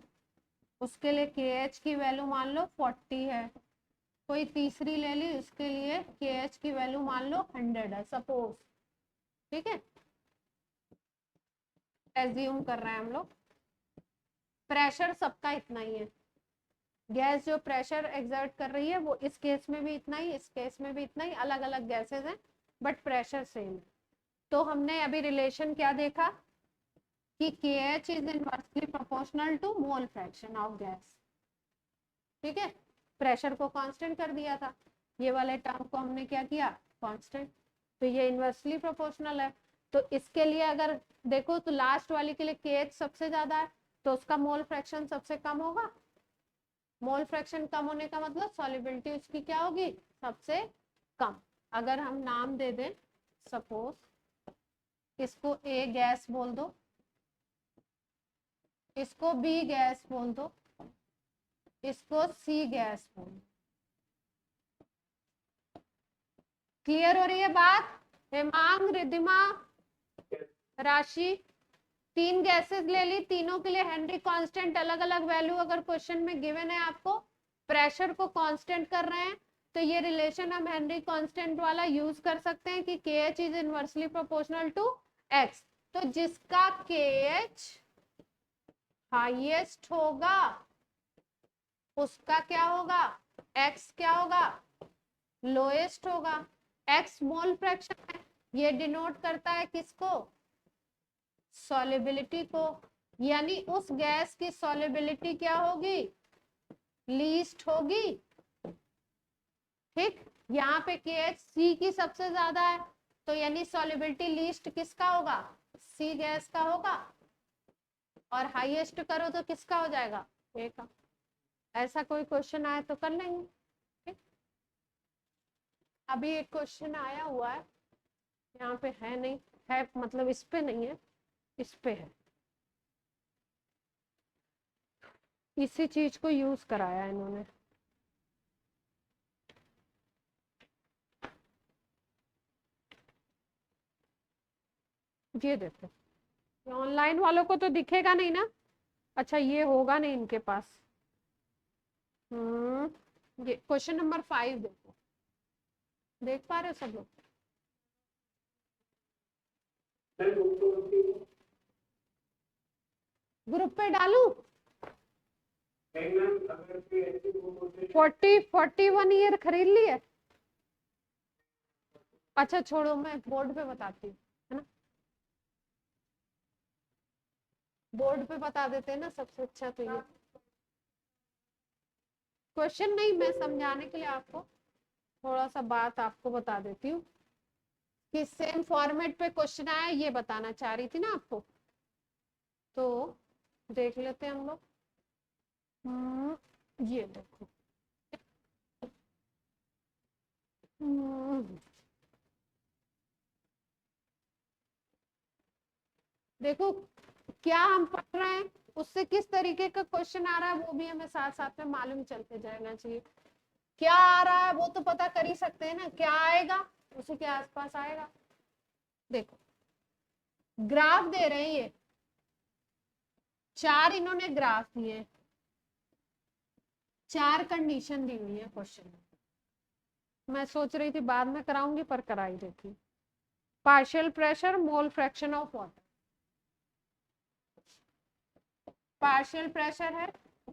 उसके लिए के एच की वैल्यू मान लो 40 है, कोई तीसरी ले ली, उसके लिए के एच की वैल्यू मान लो 100 है, सपोज। ठीक है, एज्यूम कर रहे हैं हम लोग, प्रेशर सबका इतना ही है, गैस जो प्रेशर एक्सर्ट कर रही है वो इस केस में भी इतना ही, इस केस में भी इतना ही, अलग अलग गैसेस हैं बट प्रेशर सेम है। तो हमने अभी रिलेशन क्या देखा कि K H is inversely proportional to mole fraction of gas. ठीक है, प्रेशर को कांस्टेंट कर दिया था, ये वाले टर्म को हमने क्या किया? कांस्टेंट, तो ये इनवर्सली प्रोपोर्शनल है। तो इसके लिए अगर देखो तो लास्ट वाली के लिए के एच सबसे ज्यादा है, तो उसका मोल फ्रैक्शन सबसे कम होगा। मोल फ्रैक्शन कम होने का मतलब सॉल्युबिलिटी उसकी क्या होगी? सबसे कम। अगर हम नाम दे दें, सपोज इसको ए गैस बोल दो, इसको बी गैस बोल दो, इसको सी गैस बोल दो। क्लियर हो रही है बात? हेमांग, रिद्धिमा, राशि, 3 गैसेस ले ली, तीनों के लिए हेनरी कांस्टेंट अलग अलग वैल्यू अगर क्वेश्चन में गिवन है, आपको प्रेशर को कांस्टेंट कर रहे हैं, तो ये रिलेशन हम हेनरी कांस्टेंट वाला यूज कर सकते हैं कि K H is inversely proportional to X. तो जिसका के एच हाईएस्ट होगा उसका क्या होगा? एक्स क्या होगा? लोएस्ट होगा। एक्स मोल फ्रैक्शन है, ये डिनोट करता है किसको? सॉल्युबिलिटी को, यानी उस गैस की सॉल्युबिलिटी क्या होगी, लीस्ट होगी। ठीक, यहाँ पे KH C की सबसे ज्यादा है, तो यानी सॉल्युबिलिटी लीस्ट किसका होगा, C गैस का होगा, और हाईएस्ट करो तो किसका हो जाएगा, A का। ऐसा कोई क्वेश्चन आए तो कर लेंगे। ठीक, अभी एक क्वेश्चन आया हुआ है, यहाँ पे है नहीं, है मतलब इस पे नहीं है, इस पे है, इसी चीज को यूज कराया इन्होंने। ये देखो, ऑनलाइन वालों को तो दिखेगा नहीं ना, अच्छा ये होगा नहीं इनके पास। ये क्वेश्चन नंबर 5 देखो, देख पा रहे हो सब लोग, ग्रुप पे डालू। 41 ईयर खरीद लिए, अच्छा छोड़ो मैं बोर्ड पे बताती हूँ, है ना, बोर्ड पे बता देते हैं ना सबसे अच्छा। तो ये क्वेश्चन नहीं, मैं समझाने के लिए आपको थोड़ा सा बात आपको बता देती हूँ कि सेम फॉर्मेट पे क्वेश्चन आया, ये बताना चाह रही थी ना आपको। तो देख लेते हैं हम लोग। ये देखो, देखो क्या हम पढ़ रहे हैं, उससे किस तरीके का क्वेश्चन आ रहा है वो भी हमें साथ साथ में मालूम चलते जाना चाहिए। क्या आ रहा है वो तो पता कर ही सकते हैं ना, क्या आएगा उसी के आसपास आएगा। देखो ग्राफ दे रहे हैं, ये 4 इन्होंने ग्राफ दिए, 4 कंडीशन दी हुई है क्वेश्चन में। मैं सोच रही थी बाद में कराऊंगी पर करा ही देती। Partial pressure, mole fraction of water, partial pressure है,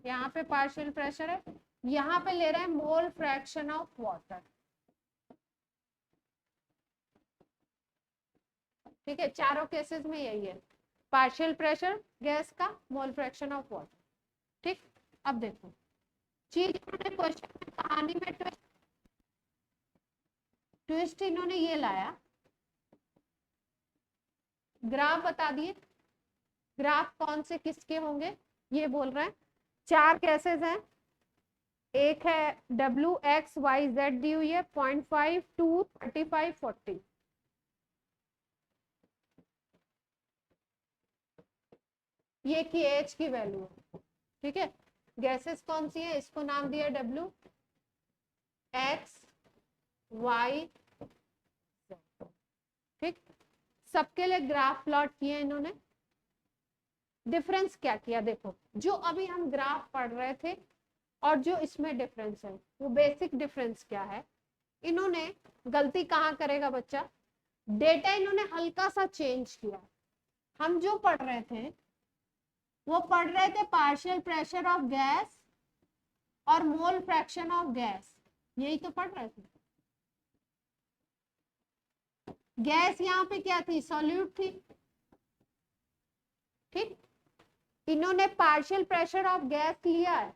यहाँ पे पार्शियल प्रेशर है, यहाँ पे ले रहे हैं मोल फ्रैक्शन ऑफ वाटर। ठीक है, चारों केसेस में यही है, पार्शियल प्रेशर गैस का, मोल फ्रैक्शन ऑफ वाटर। ठीक, अब देखो चीज इन्होंने क्वेश्चन में, कहानी में ट्विस्ट इन्होंने ये लाया, ग्राफ बता दिए, ग्राफ कौन से किसके होंगे ये बोल रहे हैं। 4 केसेस हैं, एक है WXYZ दी हुई है 0.5 2 35 40। ये KH की वैल्यू है। ठीक है, गैसेस कौन सी है, इसको नाम दिया WX Y। ठीक, सबके लिए ग्राफ प्लॉट किए इन्होंने। डिफरेंस क्या किया, देखो जो अभी हम ग्राफ पढ़ रहे थे और जो इसमें डिफरेंस है, वो बेसिक डिफरेंस क्या है, इन्होंने गलती कहाँ करेगा बच्चा, डेटा इन्होंने हल्का सा चेंज किया। हम जो पढ़ रहे थे वो पढ़ रहे थे पार्शियल प्रेशर ऑफ गैस और मोल फ्रैक्शन ऑफ गैस, यही तो पढ़ रहे थे। गैस यहाँ पे क्या थी, सॉल्यूट थी। ठीक, इन्होंने पार्शियल प्रेशर ऑफ गैस लिया है,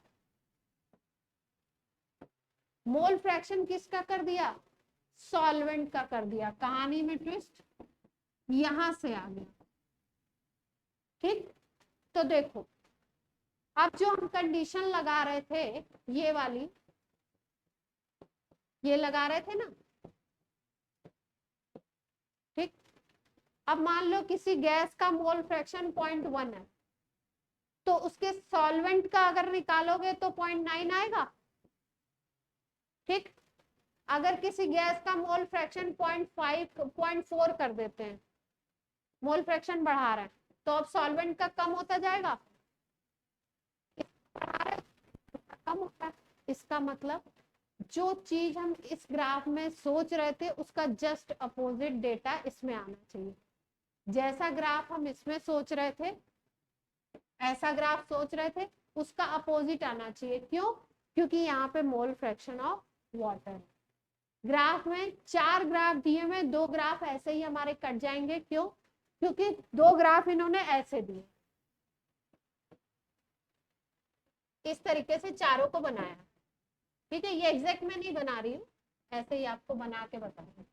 मोल फ्रैक्शन किसका कर दिया, सॉल्वेंट का कर दिया। कहानी में ट्विस्ट यहां से आ गया। ठीक, तो देखो अब जो हम कंडीशन लगा रहे थे, ये वाली, ये लगा रहे थे ना। ठीक, अब मान लो किसी गैस का मोल फ्रैक्शन 0.1 है, तो उसके सॉल्वेंट का अगर निकालोगे तो 0.9 आएगा। ठीक, अगर किसी गैस का मोल फ्रैक्शन 0.5 0.4 कर देते हैं, मोल फ्रैक्शन बढ़ा रहे हैं, तो अब सॉल्वेंट का कम होता जाएगा, कम होता है। इसका मतलब जो चीज हम इस ग्राफ में सोच रहे थे उसका जस्ट अपोजिट डेटा इसमें आना चाहिए। जैसा ग्राफ हम इसमें सोच रहे थे, ऐसा ग्राफ सोच रहे थे, उसका अपोजिट आना चाहिए। क्यों, क्योंकि यहाँ पे मोल फ्रैक्शन ऑफ वाटर है। ग्राफ में 4 ग्राफ दिए हुए, 2 ग्राफ ऐसे ही हमारे कट जाएंगे। क्यों, क्योंकि दो ग्राफ इन्होंने ऐसे दिए, इस तरीके से चारों को बनाया। ठीक है, ये एग्जैक्ट मैं नहीं बना रही हूँ, ऐसे ही आपको बना के बता रही हूँ।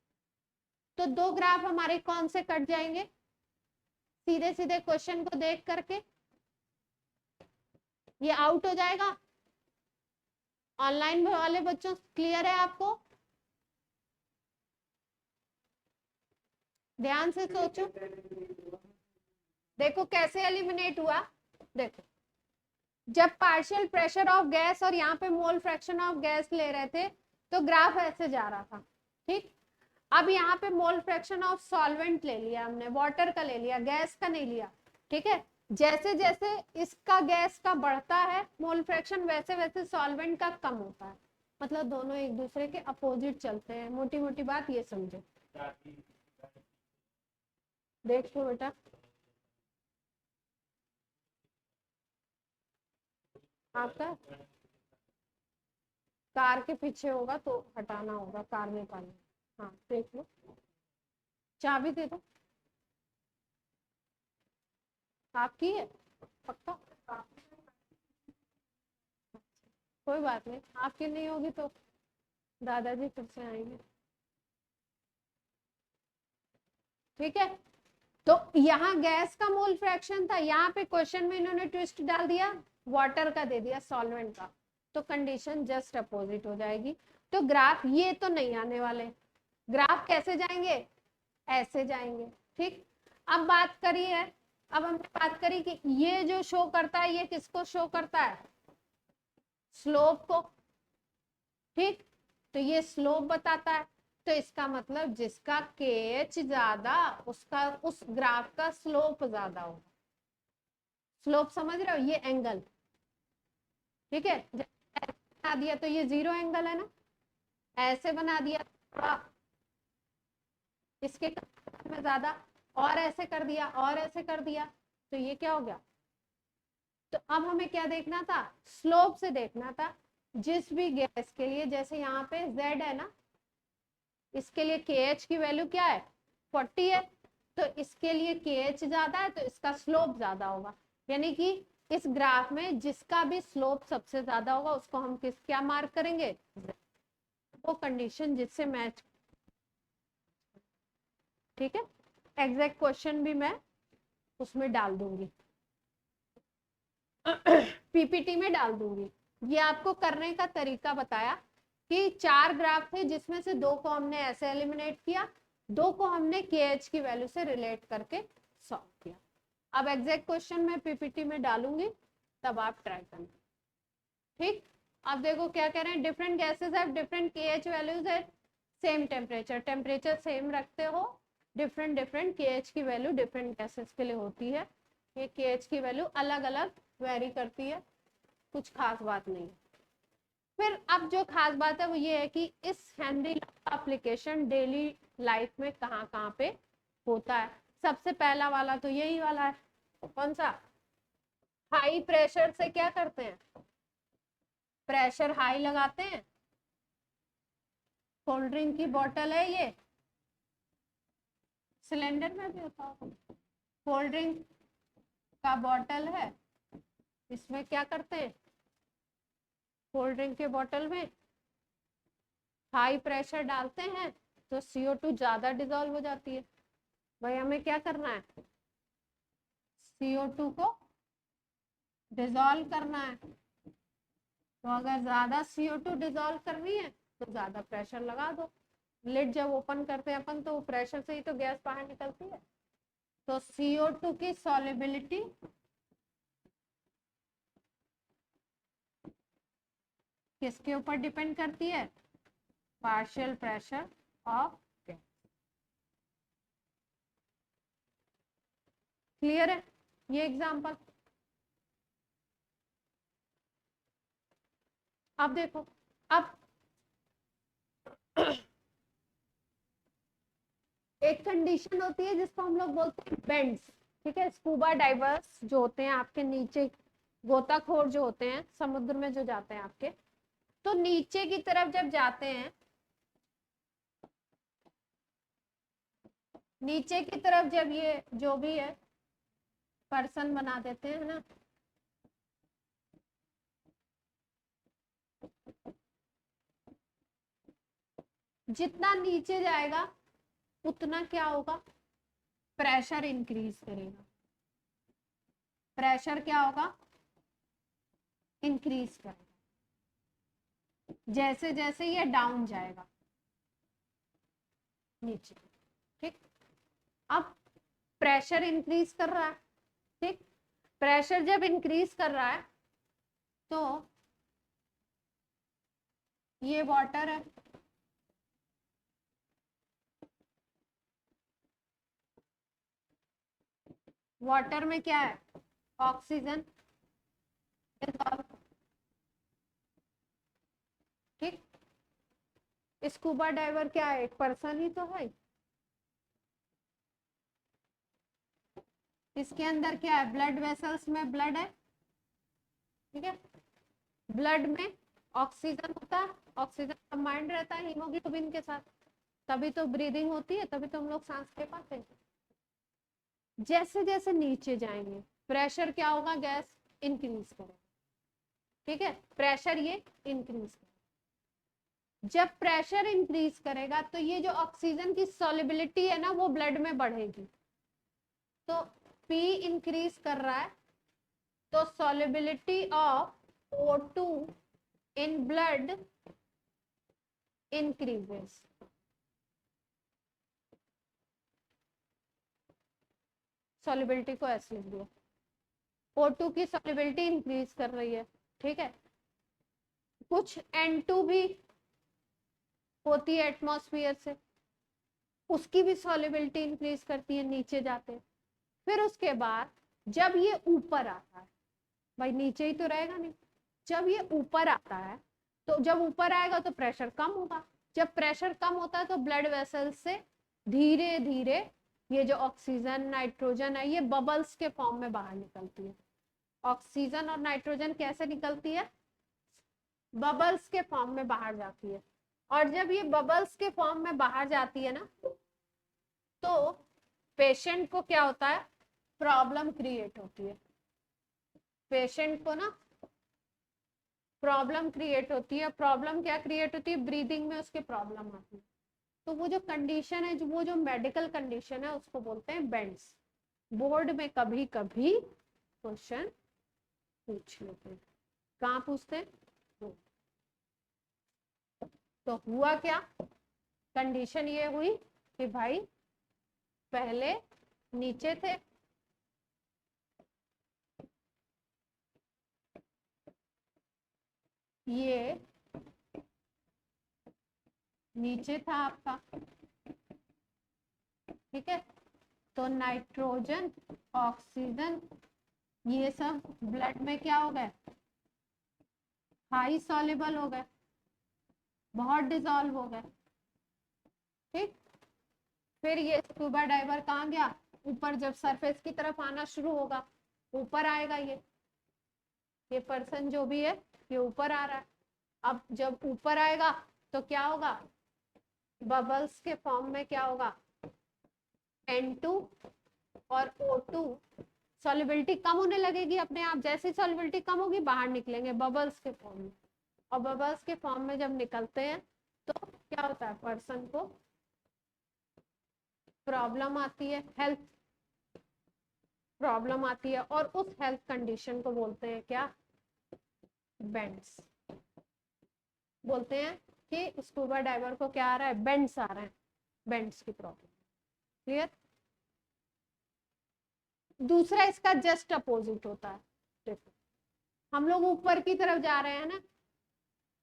तो दो ग्राफ हमारे कौन से कट जाएंगे, सीधे सीधे क्वेश्चन को देख करके ये आउट हो जाएगा। ऑनलाइन वाले बच्चों क्लियर है आपको? ध्यान से सोचो, देखो कैसे एलिमिनेट हुआ। देखो, जब पार्शियल प्रेशर ऑफ गैस और यहाँ पे मोल फ्रैक्शन ऑफ गैस ले रहे थे तो ग्राफ ऐसे जा रहा था। ठीक, अब यहाँ पे मोल फ्रैक्शन ऑफ सॉल्वेंट ले लिया हमने, वाटर का ले लिया, गैस का नहीं लिया। ठीक है, जैसे जैसे इसका गैस का बढ़ता है मोल फ्रैक्शन, वैसे वैसे सॉल्वेंट का कम होता है। मतलब दोनों एक दूसरे के अपोजिट चलते हैं। मोटी मोटी बात ये समझो। देखो बेटा, आपका कार के पीछे होगा तो हटाना होगा, कार निकालना। हाँ देख लो, चाबी दे दो। आपकी है पक्का? कोई बात नहीं, आपकी नहीं होगी तो दादाजी फिर से आएंगे। ठीक है, तो यहाँ गैस का मोल फ्रैक्शन था, यहाँ पे क्वेश्चन में इन्होंने ट्विस्ट डाल दिया, वाटर का दे दिया, सॉल्वेंट का, तो कंडीशन जस्ट अपोजिट हो जाएगी। तो ग्राफ ये तो नहीं आने वाले, ग्राफ कैसे जाएंगे, ऐसे जाएंगे। ठीक, अब बात करी है, अब हमने बात करी कि ये जो शो करता है ये किसको शो करता है, स्लोप को। ठीक, तो ये स्लोप बताता है, तो इसका मतलब जिसका KH ज्यादा उसका उस ग्राफ का स्लोप ज्यादा होगा। स्लोप समझ रहे हो, ये एंगल। ठीक है, बना दिया तो ये 0 एंगल है ना, ऐसे बना दिया इसके में ज्यादा, और ऐसे कर दिया और ऐसे कर दिया, तो ये क्या हो गया। तो अब हमें क्या देखना था, स्लोप से देखना था। जिस भी गैस के लिए, जैसे यहाँ पे Z है ना, इसके लिए KH की वैल्यू क्या है, 40 है, तो इसके लिए KH ज्यादा है तो इसका स्लोप ज्यादा होगा। यानी कि इस ग्राफ में जिसका भी स्लोप सबसे ज्यादा होगा उसको हम किस क्या मार्क करेंगे, वो कंडीशन जिससे मैच। ठीक है, एग्जैक्ट क्वेश्चन भी मैं उसमें डाल दूंगी, PPT में डाल दूंगी। ये आपको करने का तरीका बताया कि 4 ग्राफ थे जिसमें से 2 को हमने ऐसे एलिमिनेट किया, 2 को हमने KH की वैल्यू से रिलेट करके सॉल्व किया। अब एग्जैक्ट क्वेश्चन मैं PPT में डालूंगी, तब आप ट्राई करना। ठीक, अब देखो क्या कह रहे हैं, different gases have different KH values at same temperature, temperature same रखते हो, डिफरेंट डिफरेंट KH की वैल्यू डिफरेंट गैसेस के लिए होती है। ये KH की वैल्यू अलग अलग वेरी करती है, कुछ खास बात नहीं। फिर अब जो खास बात है वो ये है कि इस हेनरी लॉ का एप्लीकेशन डेली लाइफ में कहाँ कहाँ पे होता है। सबसे पहला वाला तो यही वाला है, कौन सा, हाई प्रेशर से क्या करते हैं, प्रेशर हाई लगाते हैं। कोल्ड ड्रिंक की बोतल है ये, सिलेंडर में भी होता है, कोल्ड ड्रिंक का बोतल है, इसमें क्या करते हैं, कोल्ड ड्रिंक के बोतल में हाई प्रेशर डालते हैं तो CO2 ज्यादा डिजोल्व हो जाती है। भाई हमें क्या करना है, CO2 को डिजोल्व करना है। तो अगर ज्यादा CO2 डिजोल्व करनी है तो ज्यादा प्रेशर लगा दो। लिड जब ओपन करते हैं अपन तो प्रेशर से ही तो गैस बाहर निकलती है। तो CO2 की सॉल्युबिलिटी किसके ऊपर डिपेंड करती है, partial pressure of gas. Clear है ये एग्जांपल? अब देखो, अब एक कंडीशन होती है जिसको हम लोग बोलते हैं बेंड्स। ठीक है, स्कूबा डाइवर्स जो होते हैं आपके नीचे, गोताखोर जो होते हैं समुद्र में जो जाते हैं आपके, तो नीचे की तरफ जब जाते हैं नीचे की तरफ जब ये जो भी है पर्सन बना देते हैं ना, जितना नीचे जाएगा उतना क्या होगा, प्रेशर इंक्रीज करेगा। प्रेशर क्या होगा, इंक्रीज करेगा जैसे जैसे ये डाउन जाएगा नीचे। ठीक, अब प्रेशर इंक्रीज कर रहा है। ठीक, प्रेशर जब इंक्रीज कर रहा है तो ये वाटर है, वाटर में क्या है, ऑक्सीजन। ठीक, स्कूबा डाइवर क्या है, एक पर्सन ही तो है। इसके अंदर क्या है, ब्लड वेसल्स में ब्लड है। ठीक है, ब्लड में ऑक्सीजन होता है, ऑक्सीजन कंबाइंड रहता है हीमोग्लोबिन के साथ, तभी तो ब्रीदिंग होती है, तभी तो हम लोग सांस ले पाते हैं। जैसे जैसे नीचे जाएंगे प्रेशर क्या होगा, गैस इंक्रीज करेगा। ठीक है, प्रेशर ये इंक्रीज करेगा। जब प्रेशर इंक्रीज करेगा तो ये जो ऑक्सीजन की सॉल्युबिलिटी है ना वो ब्लड में बढ़ेगी। तो P इंक्रीज कर रहा है तो solubility of O2 in blood increases. Solubility को ऐसे लिख दिया, O2 की सॉल्युबिलिटी इंक्रीज कर रही है। ठीक है, कुछ N2 भी होती है एटमॉस्फेयर से, उसकी भी सॉल्युबिलिटी इंक्रीज करती है नीचे जाते। फिर उसके बाद जब ये ऊपर आता है, भाई नीचे ही तो रहेगा नहीं, जब ये ऊपर आता है तो जब ऊपर आएगा तो प्रेशर कम होगा। जब प्रेशर कम होता है तो ब्लड वेसल से धीरे धीरे ये जो ऑक्सीजन नाइट्रोजन है ये बबल्स के फॉर्म में बाहर निकलती है। ऑक्सीजन और नाइट्रोजन कैसे निकलती है, बबल्स के फॉर्म में बाहर जाती है। और जब ये बबल्स के फॉर्म में बाहर जाती है ना तो पेशेंट को क्या होता है, प्रॉब्लम क्रिएट होती है। पेशेंट को ना प्रॉब्लम क्रिएट होती है। प्रॉब्लम क्या क्रिएट होती है, ब्रीदिंग में उसके प्रॉब्लम आती है। तो वो जो कंडीशन है, वो जो मेडिकल कंडीशन है उसको बोलते हैं बेंड्स। बोर्ड में कभी कभी क्वेश्चन पूछ लेते हैं। कहाँ पूछते हैं, तो हुआ क्या, कंडीशन ये हुई कि भाई पहले नीचे थे, ये नीचे था आपका। ठीक है, तो नाइट्रोजन ऑक्सीजन ये सब ब्लड में क्या हो गए, हाई सॉल्युबल हो गए, बहुत डिजॉल्व हो गए। ठीक, फिर ये स्कूबा डाइवर कहाँ गया, ऊपर। जब सरफेस की तरफ आना शुरू होगा ऊपर आएगा, ये पर्सन जो भी है ये ऊपर आ रहा है। अब जब ऊपर आएगा तो क्या होगा, बबल्स के फॉर्म में क्या होगा, N2 और O2 सॉल्युबिलिटी कम होने लगेगी अपने आप। जैसे सॉल्युबिलिटी कम होगी बाहर निकलेंगे बबल्स के फॉर्म में, और बबल्स के फॉर्म में जब निकलते हैं तो क्या होता है, पर्सन को प्रॉब्लम आती है, हेल्थ प्रॉब्लम आती है। और उस हेल्थ कंडीशन को बोलते हैं क्या, बेंड्स। बोलते हैं कि स्कूबा डाइवर को क्या आ रहा है, बेंड्स आ रहे हैं, बेंड्स की प्रॉब्लम। क्लियर। दूसरा इसका जस्ट अपोजिट होता है। देखो हम लोग ऊपर की तरफ जा रहे हैं ना,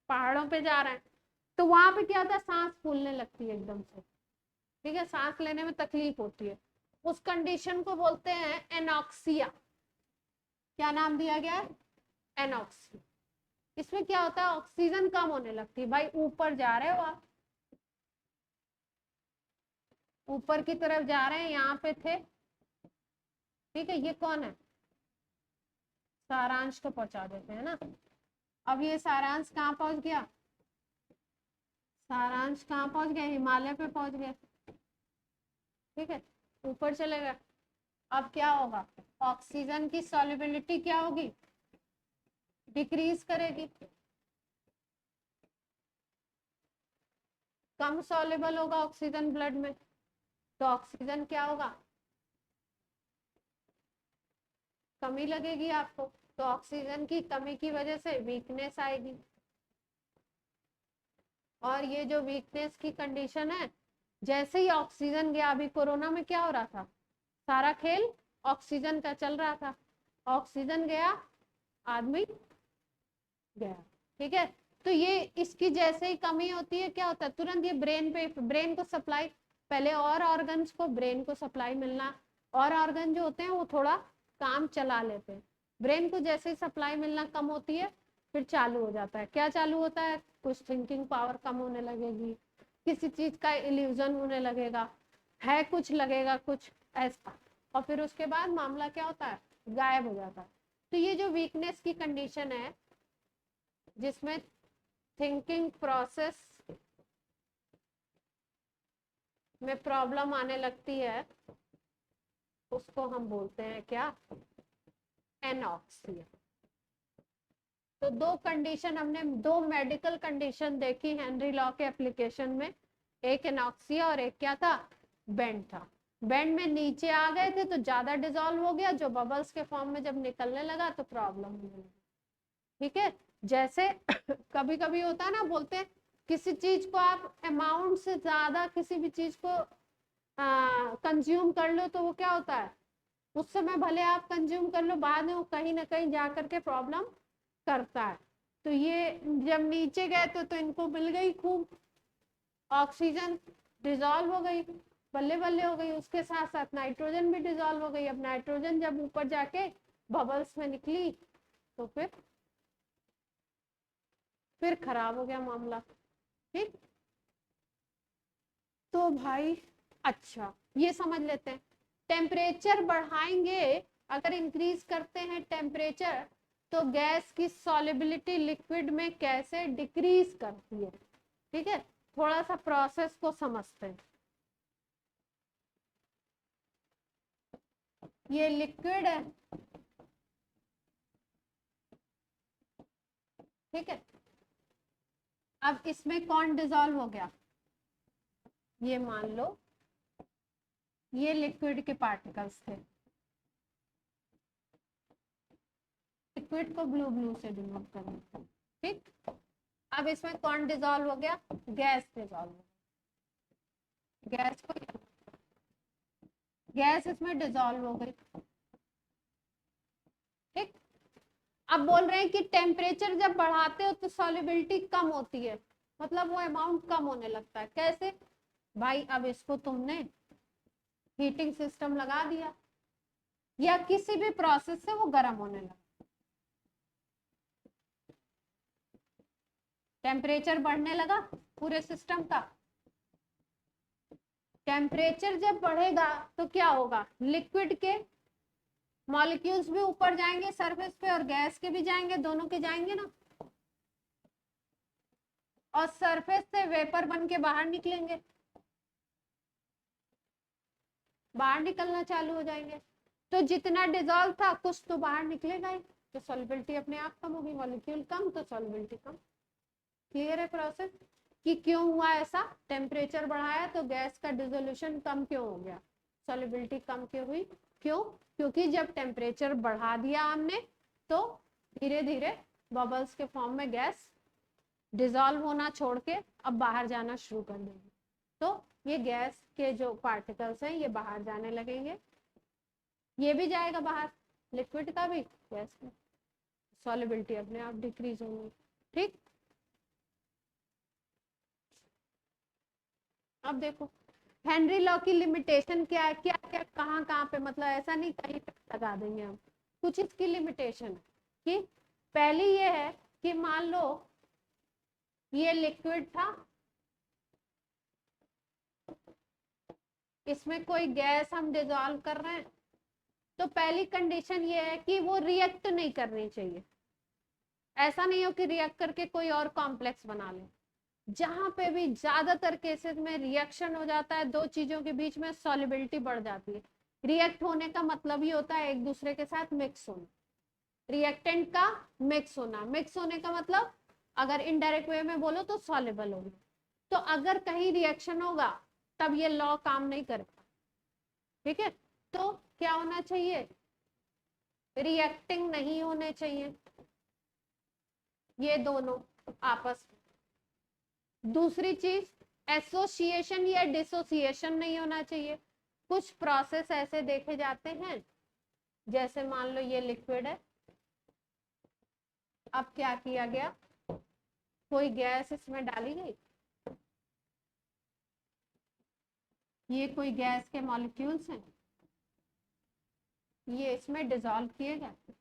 पहाड़ों पे जा रहे हैं, तो वहां पे क्या होता है, सांस फूलने लगती है एकदम से। ठीक है, सांस लेने में तकलीफ होती है, उस कंडीशन को बोलते हैं एनॉक्सिया। क्या नाम दिया गया है, एनॉक्सिया। इसमें क्या होता है, ऑक्सीजन कम होने लगती है। भाई ऊपर जा रहे हो आप, ऊपर की तरफ जा रहे हैं, यहाँ पे थे। ठीक है, ये कौन है, सारांश को पहुंचा देते हैं ना। अब ये सारांश कहाँ पहुंच गया, सारांश कहाँ पहुंच गया, हिमालय पे पहुंच गया। ठीक है, ऊपर चलेगा। अब क्या होगा, ऑक्सीजन की सॉल्युबिलिटी क्या होगी, डिक्रीज करेगी, कम सॉल्युबल होगा ऑक्सीजन ब्लड में, तो ऑक्सीजन क्या होगा, कमी लगेगी आपको, तो ऑक्सीजन की कमी की वजह से वीकनेस आएगी। और ये जो वीकनेस की कंडीशन है, जैसे ही ऑक्सीजन गया, अभी कोरोना में क्या हो रहा था, सारा खेल ऑक्सीजन का चल रहा था, ऑक्सीजन गया, आदमी गया। ठीक है, तो ये इसकी जैसे ही कमी होती है क्या होता है, तुरंत ये ब्रेन को सप्लाई, पहले और ऑर्गन्स को ब्रेन को सप्लाई मिलना, और ऑर्गन जो होते हैं वो थोड़ा काम चला लेते हैं, ब्रेन को जैसे ही सप्लाई मिलना कम होती है, फिर चालू हो जाता है, क्या चालू होता है, कुछ थिंकिंग पावर कम होने लगेगी, किसी चीज का इल्यूजन होने लगेगा, है कुछ लगेगा कुछ ऐसा, और फिर उसके बाद मामला क्या होता है, गायब हो जाता है। तो ये जो वीकनेस की कंडीशन है, जिसमें थिंकिंग प्रोसेस में प्रॉब्लम आने लगती है, उसको हम बोलते हैं क्या, एनॉक्सिया। तो दो कंडीशन हमने, दो मेडिकल कंडीशन देखी हेनरी लॉ के एप्लीकेशन में, एक एनॉक्सिया और एक क्या था, बेंड था। बेंड में नीचे आ गए थे तो ज्यादा डिसॉल्व हो गया, जो बबल्स के फॉर्म में जब निकलने लगा तो प्रॉब्लम होने लगी। ठीक है, जैसे कभी कभी होता है ना, बोलते हैं किसी चीज को आप अमाउंट से ज्यादा किसी भी चीज को कंज्यूम कर लो तो वो क्या होता है, उस समय भले आप कंज्यूम कर लो, बाद में वो कहीं ना कहीं जा करके प्रॉब्लम करता है। तो ये जब नीचे गए तो इनको मिल गई खूब ऑक्सीजन, डिजॉल्व हो गई, बल्ले बल्ले हो गई, उसके साथ साथ नाइट्रोजन भी डिजॉल्व हो गई। अब नाइट्रोजन जब ऊपर जाके बबल्स में निकली तो फिर खराब हो गया मामला। ठीक, तो भाई अच्छा ये समझ लेते हैं, टेम्परेचर बढ़ाएंगे, अगर इंक्रीज करते हैं टेम्परेचर तो गैस की सॉल्युबिलिटी लिक्विड में कैसे डिक्रीज करती है। ठीक है, थोड़ा सा प्रोसेस को समझते हैं। ये लिक्विड है, ठीक है, अब इसमें कौन डिजॉल्व हो गया, ये मान लो ये लिक्विड के पार्टिकल्स थे, लिक्विड को ब्लू ब्लू से डिनोट करें। ठीक, अब इसमें कौन डिजॉल्व हो गया, गैस डिजॉल्व हो गया, गैस को, गैस इसमें डिजॉल्व हो गई। ठीक, अब बोल रहे हैं कि टेम्परेचर जब बढ़ाते हो तो सॉल्युबिलिटी कम होती है, मतलब वो अमाउंट कम होने लगता है, कैसे भाई, अब इसको तुमने हीटिंग सिस्टम लगा दिया या किसी भी प्रोसेस से वो गर्म होने लगा, टेम्परेचर बढ़ने लगा पूरे सिस्टम का। टेम्परेचर जब बढ़ेगा तो क्या होगा, लिक्विड के मॉलिक्यूल्स भी ऊपर जाएंगे सरफेस पे, और गैस के भी जाएंगे, दोनों के जाएंगे ना, और सरफेस से वेपर बन के बाहर निकलेंगे, बाहर निकलना चालू हो जाएंगे। तो जितना डिजॉल्व था कुछ तो बाहर निकलेगा ही, तो सॉल्युबिलिटी अपने आप कम होगी, मॉलिक्यूल कम तो सॉल्युबिलिटी कम। क्लियर है प्रोसेस कि क्यों हुआ ऐसा, टेम्परेचर बढ़ाया तो गैस का डिसोल्यूशन कम क्यों हो गया, सॉल्युबिलिटी कम क्यों हुई, क्यों, क्योंकि जब टेम्परेचर बढ़ा दिया हमने तो धीरे धीरे बबल्स के फॉर्म में गैस डिसॉल्व होना छोड़ के अब बाहर जाना शुरू कर देंगे, तो ये गैस के जो पार्टिकल्स हैं ये बाहर जाने लगेंगे, ये भी जाएगा बाहर, लिक्विड का भी गैस का, सॉल्युबिलिटी अपने आप डिक्रीज होगी। ठीक, अब देखो हेनरी लॉ की लिमिटेशन क्या है, क्या क्या कहाँ कहाँ पे, मतलब ऐसा नहीं कहीं पे लगा देंगे हम, कुछ इसकी लिमिटेशन है कि पहली ये है कि मान लो ये लिक्विड था, इसमें कोई गैस हम डिजॉल्व कर रहे हैं, तो पहली कंडीशन ये है कि वो रिएक्ट नहीं करनी चाहिए, ऐसा नहीं हो कि रिएक्ट करके कोई और कॉम्प्लेक्स बना ले, जहां पे भी ज्यादातर केसेस में रिएक्शन हो जाता है दो चीजों के बीच में, सॉल्युबिलिटी बढ़ जाती है। रिएक्ट होने का मतलब ही होता है एक दूसरे के साथ मिक्स होना, रिएक्टेंट का मिक्स होना। मिक्स होने का मतलब अगर इनडायरेक्ट वे में बोलो तो सॉल्युबल होना। तो अगर कहीं रिएक्शन होगा तब ये लॉ काम नहीं करेगा, ठीक है। तो क्या होना चाहिए, रिएक्टिंग नहीं होने चाहिए ये दोनों आपस में। दूसरी चीज, एसोसिएशन या डिसोसिएशन नहीं होना चाहिए। कुछ प्रोसेस ऐसे देखे जाते हैं, जैसे मान लो ये लिक्विड है, अब क्या किया गया, कोई गैस इसमें डाली गई, ये कोई गैस के मॉलिक्यूल्स हैं, ये इसमें डिसॉल्व किए गए।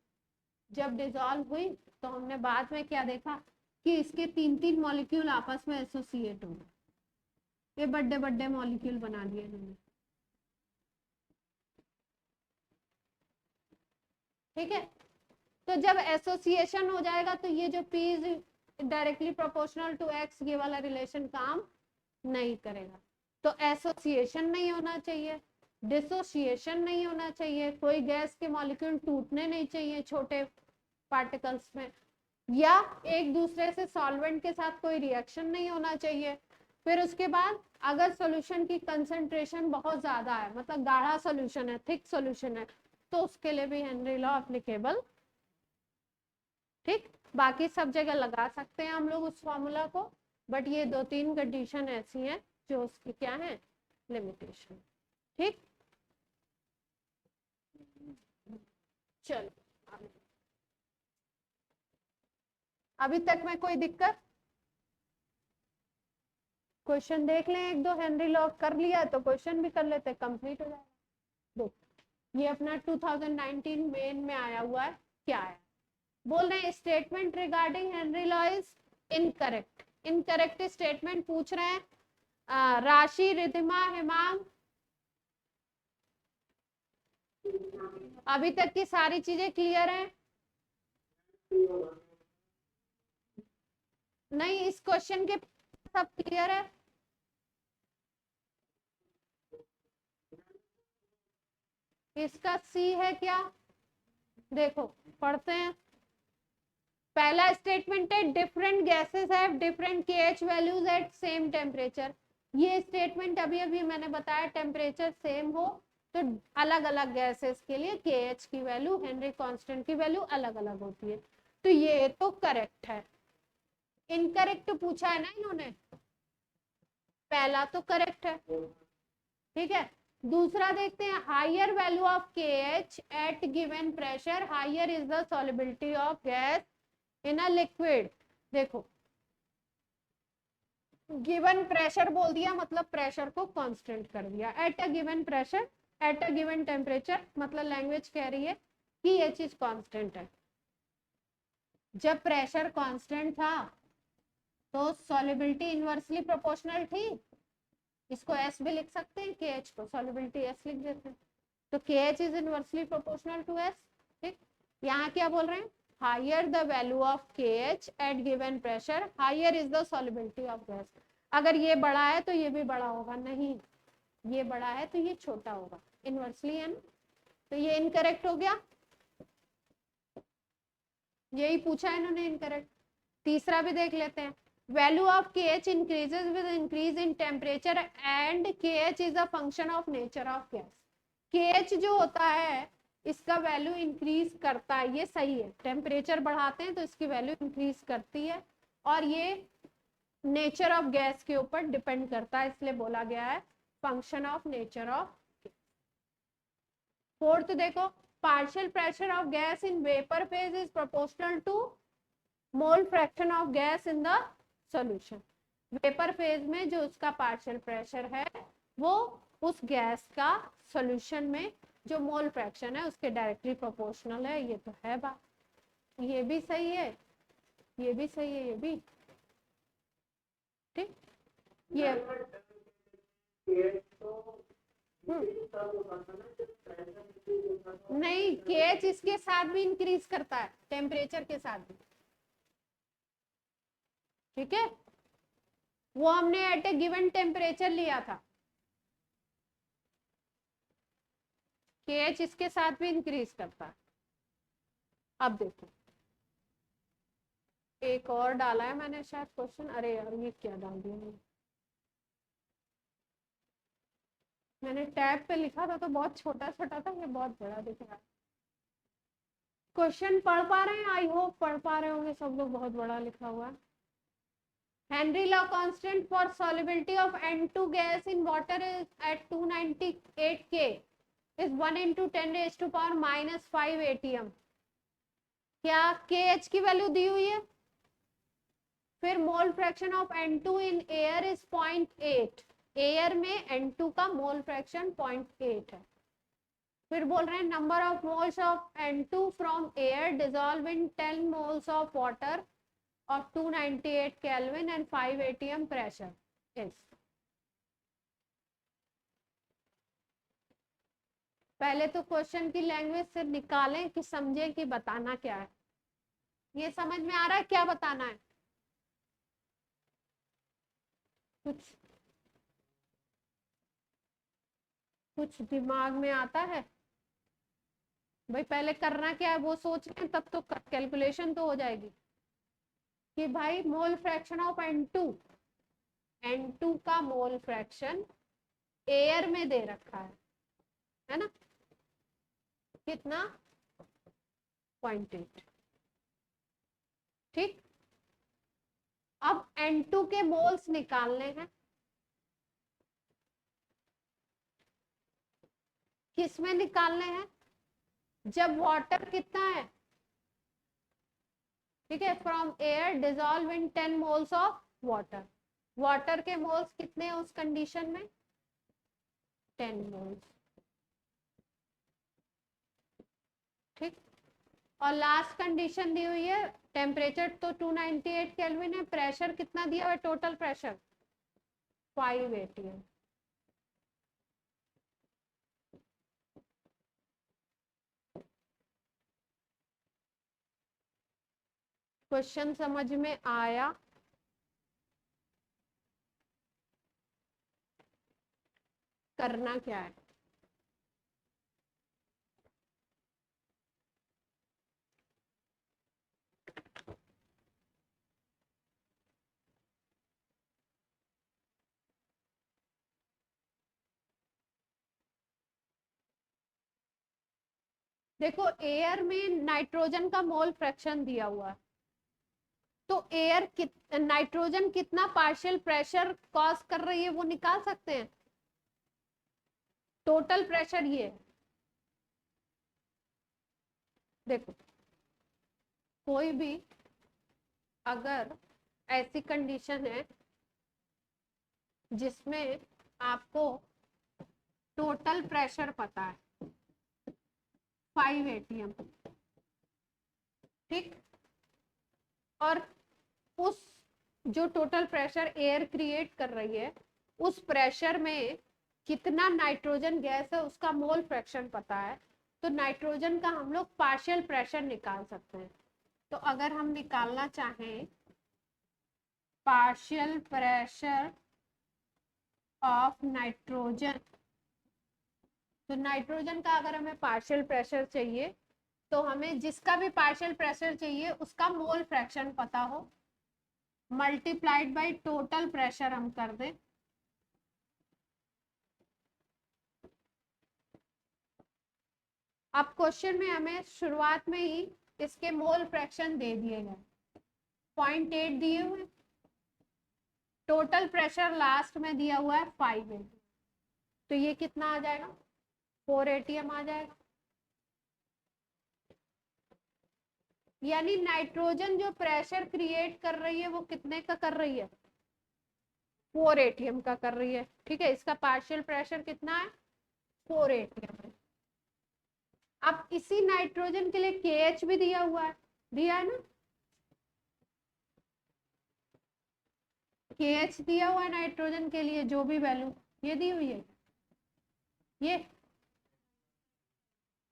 जब डिसॉल्व हुई तो हमने बाद में क्या देखा कि इसके तीन तीन मॉलिक्यूल आपस में एसोसिएट हो गए, ये बड़े बड़े मॉलिक्यूल बना दिए इन्होंने, ठीक है। तो जब एसोसिएशन हो जाएगा तो ये जो P is directly proportional to X, ये वाला रिलेशन काम नहीं करेगा। तो एसोसिएशन नहीं होना चाहिए, डिसोसिएशन नहीं होना चाहिए, कोई गैस के मॉलिक्यूल टूटने नहीं चाहिए छोटे पार्टिकल्स में, या एक दूसरे से सॉल्वेंट के साथ कोई रिएक्शन नहीं होना चाहिए। फिर उसके बाद अगर सॉल्यूशन की कंसंट्रेशन बहुत ज्यादा है, मतलब गाढ़ा सॉल्यूशन है, थिक सॉल्यूशन है, तो उसके लिए भी हेनरी लॉ एप्लीकेबल, ठीक। बाकी सब जगह लगा सकते हैं हम लोग उस फॉर्मूला को, बट ये दो तीन कंडीशन ऐसी हैं जो उसकी क्या है, लिमिटेशन, ठीक। चलो अभी तक में कोई दिक्कत, क्वेश्चन देख लें एक दो, हेनरी लॉ कर लिया तो क्वेश्चन भी कर लेते, कंप्लीट हो जाएगा। देखो ये अपना 2019 मेन में आया हुआ है, क्या है, बोल रहे हैं statement regarding Henry law is incorrect. Incorrect statement पूछ रहे हैं, राशि, रिधिमा, हेमांग, अभी तक की सारी चीजें क्लियर हैं? नहीं, इस क्वेश्चन के सब क्लियर है? इसका सी है क्या, देखो पढ़ते हैं। पहला स्टेटमेंट है different gases have different KH values at same temperature. ये स्टेटमेंट अभी अभी मैंने बताया, टेम्परेचर सेम हो तो अलग अलग गैसेस के लिए केएच की वैल्यू, हेनरी कांस्टेंट की वैल्यू अलग अलग होती है। तो ये तो करेक्ट है। इनकरेक्ट पूछा है ना इन्होंने, पहला तो करेक्ट है, ठीक है। दूसरा देखते हैं, higher value of KH at given pressure higher is the solubility of gas in a liquid. देखो गिवन प्रेशर बोल दिया मतलब प्रेशर को कांस्टेंट कर दिया, at a given pressure at a given temperature, मतलब लैंग्वेज कह रही है कि ये चीज कांस्टेंट है। जब प्रेशर कांस्टेंट था तो सॉल्युबिलिटी इनवर्सली प्रोपोर्शनल थी, इसको एस भी लिख सकते हैं, के एच को सॉल्युबिलिटी एस लिख देते हैं, तो K H is inversely proportional to S, ठीक। यहाँ क्या बोल रहे हैं, higher the value of K H at given pressure higher is the solubility of gas. अगर ये बड़ा है तो ये भी बड़ा होगा, नहीं ये बड़ा है तो ये छोटा होगा, इनवर्सली है ना, तो ये इनकरेक्ट हो गया, यही पूछा है इन्होंने इनकरेक्ट। तीसरा भी देख लेते हैं, value of KH increases with increase in temperature and KH is a function of nature of gas. KH जो होता है इसका वैल्यू इंक्रीज करता है, ये सही है, टेम्परेचर बढ़ाते हैं तो इसकी वैल्यू इंक्रीज करती है, और ये नेचर ऑफ गैस के ऊपर डिपेंड करता है, इसलिए बोला गया है function of nature of. Fourth देखो, partial pressure of gas in vapor phase is proportional to mole fraction of gas in the solution। Vapour phase में जो उसका पार्शियल प्रेशर है वो उस गैस का सॉल्यूशन में जो मोल फ्रैक्शन है उसके डायरेक्टली प्रोपोर्शनल है, ये तो है बात, ये भी सही है, ये भी सही है, ये भी ठीक। ये नहीं, केएच इसके साथ भी इंक्रीज करता है, टेम्परेचर के साथ भी, ठीक है। वो हमने एट ए गिवन टेम्परेचर लिया था। KH इसके साथ भी इंक्रीज करता है। अब देखो एक और डाला है मैंने शायद क्वेश्चन, अरे यार ये क्या डाल दिया मैंने टैब पे लिखा था तो बहुत छोटा छोटा था, ये बहुत बड़ा दिख रहा है। क्वेश्चन पढ़ पा रहे हैं? आई होप पढ़ पा रहे होंगे सब लोग, बहुत बड़ा लिखा हुआ है। Henry law constant for solubility of N2 gas in water is at 298 K is 1 into 10 raised to power minus 5 ATM। क्या KH की वैल्यू दी हुई है, फिर मोल fraction of N2 in air is 0.8, air में N2 का मोल फ्रैक्शन 0.8 है। फिर बोल रहे हैं number of moles of N2 from air dissolve in 10 moles of water of 298 Kelvin and 5 atm pressure is। पहले तो क्वेश्चन की लैंग्वेज से निकालें कि समझें कि बताना क्या है। ये समझ में आ रहा है क्या बताना है? कुछ दिमाग में आता है भाई? पहले करना क्या है वो सोच लें, तब तो कैलकुलेशन तो हो जाएगी कि भाई मोल फ्रैक्शन ऑफ N2 का मोल फ्रैक्शन एयर में दे रखा है ना, कितना 0.8। ठीक, अब N2 के मोल्स निकालने हैं, किस में निकालने हैं? जब वाटर कितना है, ठीक है, from air dissolve in 10 moles of water. Water के मोल्स कितने हैं उस कंडीशन में? 10 मोल्स। ठीक, और लास्ट कंडीशन दी हुई है, टेम्परेचर तो 298 केल्विन है, प्रेशर कितना दिया हुआ है, टोटल प्रेशर 5 atm। क्वेश्चन समझ में आया? करना क्या है? देखो एयर में नाइट्रोजन का मोल फ्रैक्शन दिया हुआ है, तो नाइट्रोजन कितना पार्शियल प्रेशर कॉज कर रही है वो निकाल सकते हैं। टोटल प्रेशर ये है। देखो कोई भी अगर ऐसी कंडीशन है जिसमें आपको टोटल प्रेशर पता है 5 atm, ठीक, और उस जो टोटल प्रेशर एयर क्रिएट कर रही है उस प्रेशर में कितना नाइट्रोजन गैस है उसका मोल फ्रैक्शन पता है, तो नाइट्रोजन का हम लोग पार्शियल प्रेशर निकाल सकते हैं। तो अगर हम निकालना चाहें पार्शियल प्रेशर ऑफ नाइट्रोजन, तो नाइट्रोजन का अगर हमें पार्शियल प्रेशर चाहिए तो हमें जिसका भी पार्शियल प्रेशर चाहिए उसका मोल फ्रैक्शन पता हो, मल्टीप्लाइड बाय टोटल प्रेशर हम कर दें। अब क्वेश्चन में हमें शुरुआत में ही इसके मोल फ्रैक्शन दे दिए गए, 0.8 दिए हुए, टोटल प्रेशर लास्ट में दिया हुआ है 5 atm, तो ये कितना आ जाएगा 4 atm आ जाएगा। यानी नाइट्रोजन जो प्रेशर क्रिएट कर रही है वो कितने का कर रही है, 4 atm का कर रही है। ठीक है, इसका पार्शियल प्रेशर कितना है, 4 atm है। अब इसी नाइट्रोजन के लिए KH भी दिया हुआ है, दिया है ना, KH दिया हुआ है नाइट्रोजन के लिए जो भी वैल्यू ये दी हुई है, ये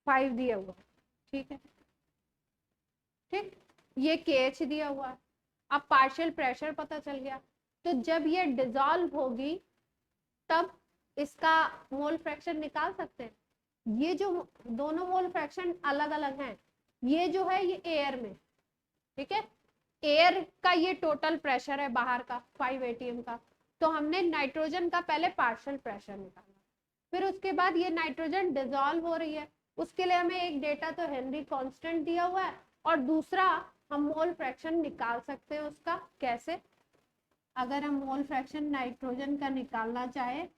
5 दिया हुआ, ठीक है, ठीक, ये KH दिया हुआ है। अब पार्शियल प्रेशर पता चल गया, तो जब ये डिसॉल्व होगी तब इसका मोल फ्रैक्शन निकाल सकते हैं। ये जो दोनों मोल फ्रैक्शन अलग अलग हैं, ये जो है ये एयर में, ठीक है, एयर का ये टोटल प्रेशर है बाहर का 5 atm का। तो हमने नाइट्रोजन का पहले पार्शियल प्रेशर निकाला, फिर उसके बाद ये नाइट्रोजन डिसॉल्व हो रही है, उसके लिए हमें एक डेटा तो हेनरी कांस्टेंट दिया हुआ है, और दूसरा हम मोल फ्रैक्शन निकाल सकते हैं उसका। कैसे? अगर हम मोल फ्रैक्शन नाइट्रोजन का निकालना चाहे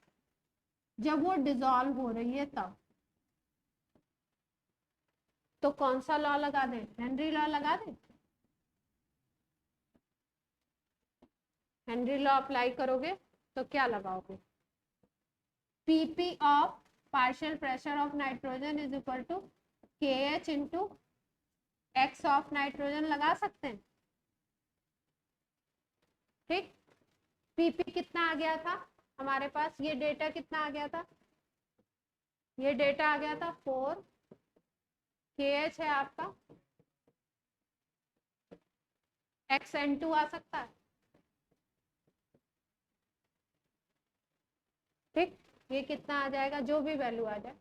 जब वो डिसॉल्व हो रही है तब, तो कौन सा लॉ लगा दें? हेनरी लॉ लगा दें। हेनरी लॉ अप्लाई करोगे तो क्या लगाओगे? PP of partial pressure of nitrogen is equal to K H into X of nitrogen लगा सकते हैं, ठीक। पीपी कितना आ गया था हमारे पास? ये डेटा कितना आ गया था? ये डेटा आ गया था 4, के एच है आपका XN2 आ सकता है, ठीक। ये कितना आ जाएगा? जो भी वैल्यू आ जाए,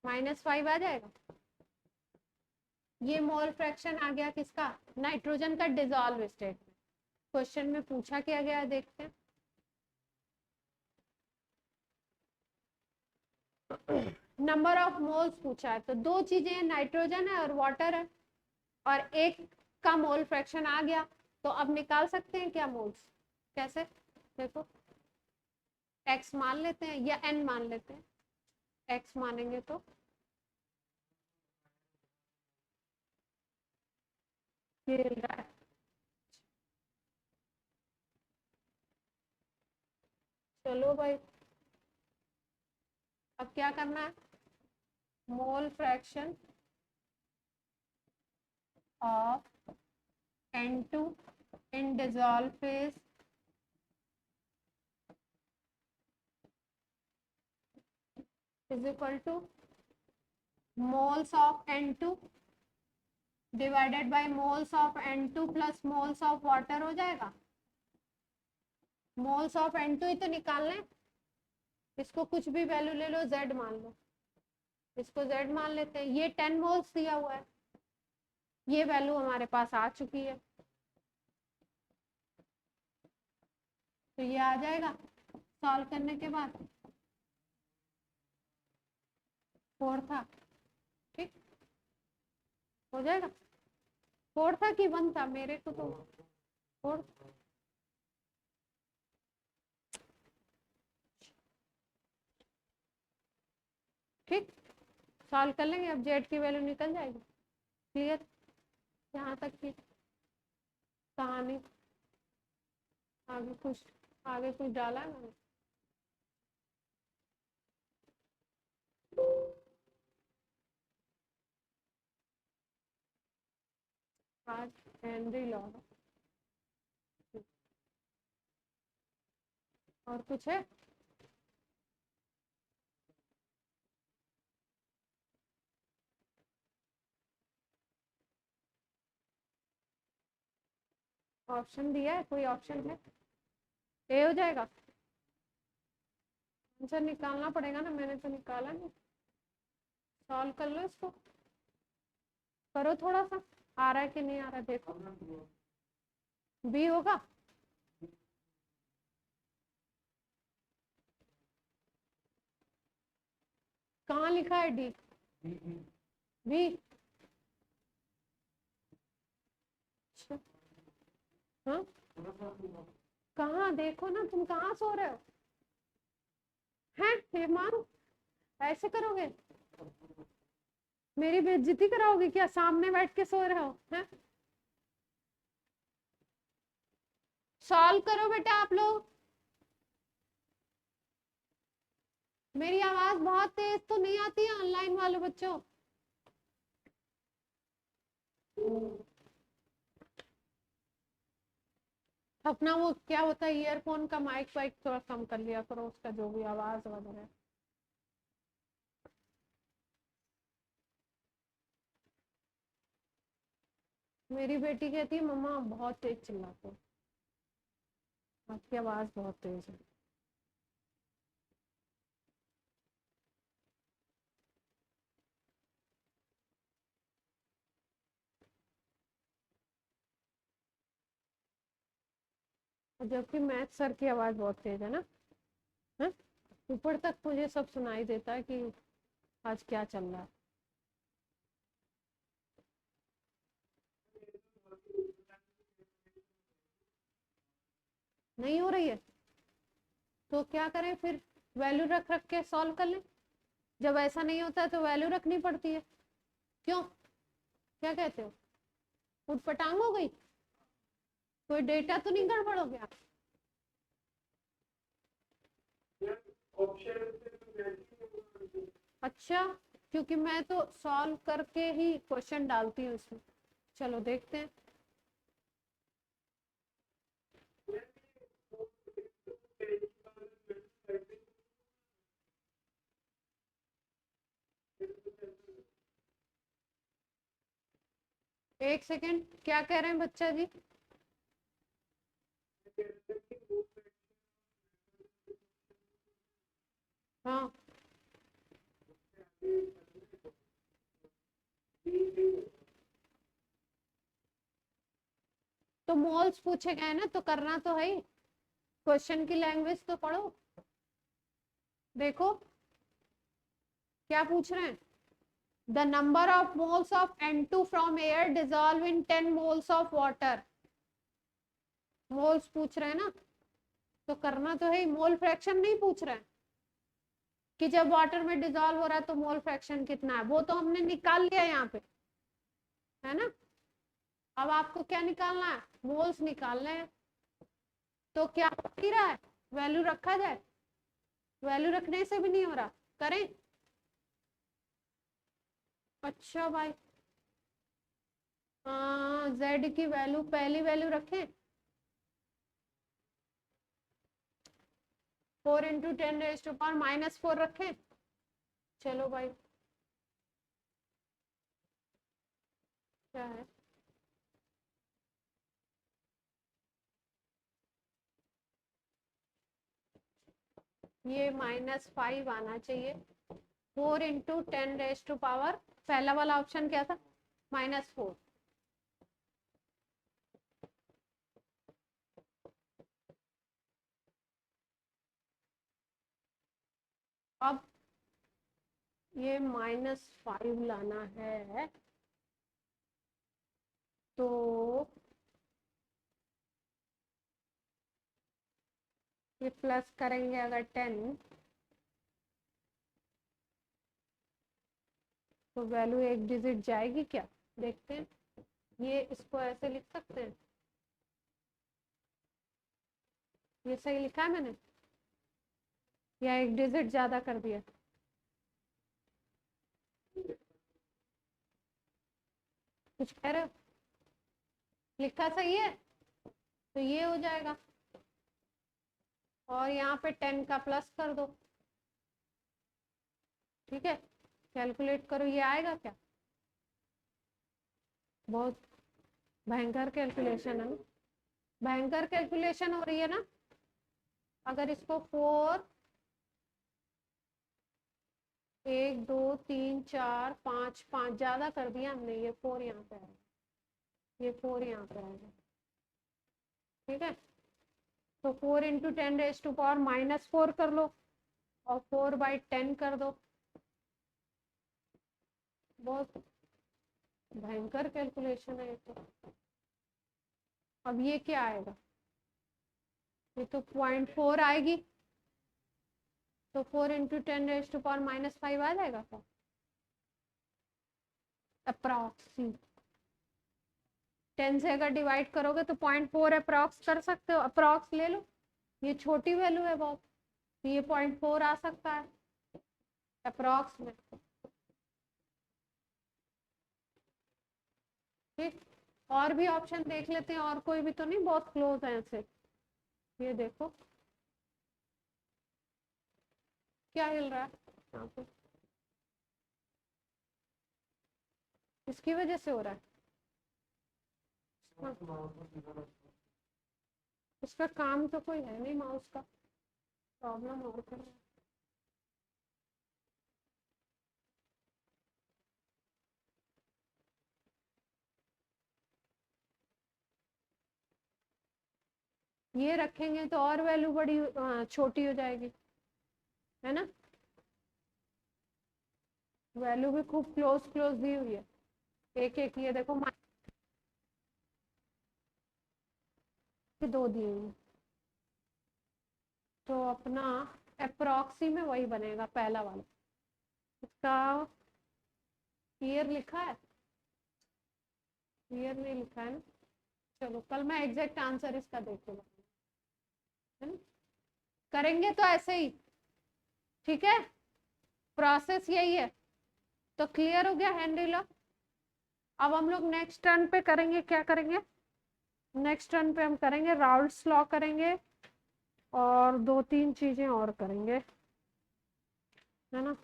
-5 आ जाएगा। ये मोल फ्रैक्शन आ गया किसका? नाइट्रोजन का डिसॉल्व स्टेट में। क्वेश्चन में पूछा क्या गया, देखते हैं। नंबर ऑफ मोल्स पूछा है, तो दो चीजें हैं, नाइट्रोजन है और वाटर है, और एक का मोल फ्रैक्शन आ गया, तो अब निकाल सकते हैं क्या मोल्स? कैसे? देखो, x मान लेते हैं या n मान लेते हैं। x मानेंगे तो चलो भाई, अब क्या करना है? मोल fraction of N2 in dissolved phase is equal to moles of N2 divided by moles of N2 plus moles of water हो जाएगा। moles of N2 ही तो निकालना है, इसको कुछ भी वैल्यू ले लो, Z मान लो, इसको Z मान लेते हैं। ये 10 मोल्स दिया हुआ है, ये वैल्यू हमारे पास आ चुकी है, तो ये आ जाएगा सॉल्व करने के बाद 4 था, ठीक हो जाएगा। 4 था कि 1 था? मेरे को तो 4। ठीक, सॉल्व कर लेंगे, अब जेड की वैल्यू निकल जाएगी। क्लियर यहाँ तक की कहानी? आगे कुछ डाला है मैंने? आज हेनरी लॉ और कुछ है? ऑप्शन दिया है? कोई ऑप्शन है? ए हो जाएगा। आंसर निकालना पड़ेगा ना, मैंने तो निकाला नहीं। सॉल्व कर लो इसको, करो थोड़ा सा, आ रहा है कि नहीं आ रहा देखो। बी होगा। कहाँ लिखा है डी? बी। हाँ, कहाँ देखो ना, तुम कहाँ सो रहे हो? हैं हेमान, ऐसे करोगे? मेरी बेइज्जती कराओगे क्या? सामने बैठ के सो रहे हो हैं? सॉल्व करो बेटा आप लोग। मेरी आवाज बहुत तेज तो नहीं आती है ऑनलाइन वाले बच्चों? अपना वो क्या होता है, ईयरफोन का माइक वाइक थोड़ा कम कर लिया करो, उसका जो भी आवाज वगैरह। मेरी बेटी कहती है मम्मा आप बहुत तेज चिल्लाते हो, आपकी आवाज बहुत तेज है। जबकि मैथ सर की आवाज बहुत तेज है ना, है? ऊपर तक मुझे सब सुनाई देता है कि आज क्या चल रहा है। नहीं हो रही है तो क्या करें फिर, वैल्यू रख रख के सॉल्व कर लें। जब ऐसा नहीं होता है तो वैल्यू रखनी पड़ती है। क्यों, क्या कहते हो, उठपटांग हो गई, कोई डेटा तो नहीं गड़बड़ हो गया? अच्छा, क्योंकि मैं तो सॉल्व करके ही क्वेश्चन डालती हूँ इसमें। चलो देखते हैं। एक सेकेंड, क्या कह रहे हैं बच्चा जी? हाँ, तो मोल्स पूछे गए ना, तो करना तो है ही, क्वेश्चन की लैंग्वेज तो पढ़ो। देखो क्या पूछ रहे हैं, the number of moles of N2 from air dissolve in 10 moles of water. Moles पूछ रहे हैं ना, तो करना तो है ही, मोल फ्रैक्शन नहीं पूछ रहे हैं कि जब वाटर में डिजॉल्व हो रहा है तो मोल फ्रैक्शन कितना है, वो तो हमने निकाल लिया यहाँ पे, है ना। अब आपको क्या निकालना है, मोल्स निकालने हैं। तो क्या हो नहीं रहा है, वैल्यू रखा जाए, वैल्यू रखने से भी नहीं हो रहा, करें? अच्छा भाई, जेड की वैल्यू, पहली वैल्यू रखें 4 × 10⁻⁻⁴ रखें। चलो भाई, क्या है, ये -5 आना चाहिए। 4 × 10⁻⁴, पहला वाला ऑप्शन क्या था, -4। अब ये -5 लाना है, तो ये प्लस करेंगे अगर 10, तो वैल्यू एक डिजिट जाएगी क्या, देखते हैं। ये इसको ऐसे लिख सकते हैं, ये सही लिखा है मैंने या एक डिजिट ज्यादा कर दिया? कुछ कह रहे हो, लिखा सही है, तो ये हो जाएगा, और यहाँ पे 10 का प्लस कर दो, ठीक है। कैलकुलेट करो, ये आएगा क्या, बहुत भयंकर कैलकुलेशन है ना, भयंकर कैलकुलेशन हो रही है ना। अगर इसको 4, 1 2 3 4 5, 5 ज्यादा कर दिया हमने, ये 4 यहाँ पे आएगा, ये 4 यहाँ पे आएगा, ठीक है। तो 4 × 10⁻⁻⁴ कर लो, और 4/10 कर दो, बहुत भयंकर कैलकुलेशन है ये तो। अब ये क्या आएगा, ये तो 0.4 आएगी, तो 4 × 10⁻⁻⁵ आ जाएगा क्या, अप्रॉक्सी। 10 से अगर डिवाइड करोगे तो 0.4 अप्रॉक्स कर सकते हो, अप्रॉक्स ले लो, ये छोटी वैल्यू है बहुत, तो ये 0.4 आ सकता है अप्रॉक्स में, ठीक। और भी ऑप्शन देख लेते हैं, और कोई भी तो नहीं बहुत क्लोज है ऐसे। ये देखो क्या हिल रहा है यहाँ पे, इसकी वजह से हो रहा है। उसका काम तो कोई है नहीं माउस का, प्रॉब्लम और क्या है। ये रखेंगे तो और वैल्यू बड़ी छोटी हो जाएगी, है ना। वैल्यू भी खूब क्लोज क्लोज दी हुई है, एक एक ये देखो दो दी हुई है, तो अपना अप्रोक्सी में वही बनेगा पहला वाला। इसका ईयर लिखा है, ईयर नहीं लिखा है ना। चलो कल मैं एग्जैक्ट आंसर इसका देख के बताऊंगी, है ना। करेंगे तो ऐसे ही, ठीक है, प्रोसेस यही है। तो क्लियर हो गया हैंडल। अब हम लोग नेक्स्ट टर्न पे करेंगे, क्या करेंगे, नेक्स्ट टर्न पे हम करेंगे राउल्ट्स लॉ करेंगे, और दो तीन चीजें और करेंगे, है ना।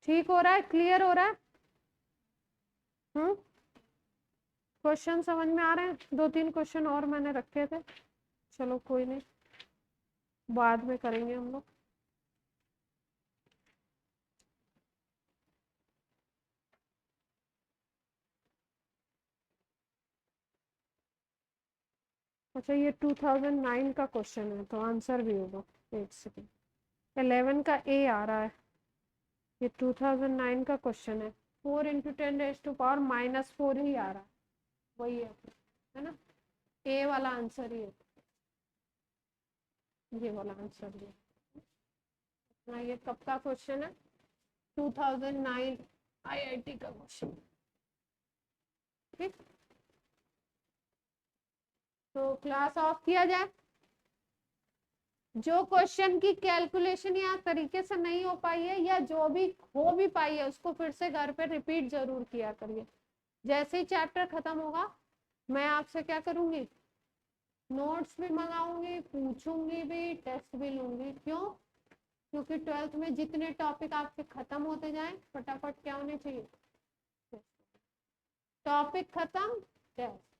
ठीक हो रहा है, क्लियर हो रहा है। क्वेश्चन समझ में आ रहे हैं। दो तीन क्वेश्चन और मैंने रखे थे, चलो कोई नहीं, बाद में करेंगे हम लोग। अच्छा ये 2009 का क्वेश्चन है तो आंसर भी होगा, एक सेकेंड। 11 का ए आ रहा है, ये 2009 का क्वेश्चन है। 4 इंटू 10⁻⁻4 ही आ रहा है, वही है ना। ए वाला आंसर ही है, ये वाला आंसर ही है ना। ये कब का क्वेश्चन है, 2009 आईआईटी का क्वेश्चन। ठीक, तो क्लास ऑफ किया जाए। जो क्वेश्चन की कैलकुलेशन या तरीके से नहीं हो पाई है, या जो भी हो भी पाई है, उसको फिर से घर पे रिपीट जरूर किया करिए। जैसे ही चैप्टर खत्म होगा मैं आपसे क्या करूंगी, नोट्स भी मंगाऊंगी, पूछूंगी भी, टेस्ट भी लूंगी। क्यों, क्योंकि 12th में जितने टॉपिक आपके खत्म होते जाएं, फटाफट क्या होने चाहिए, टॉपिक खत्म, टेस्ट।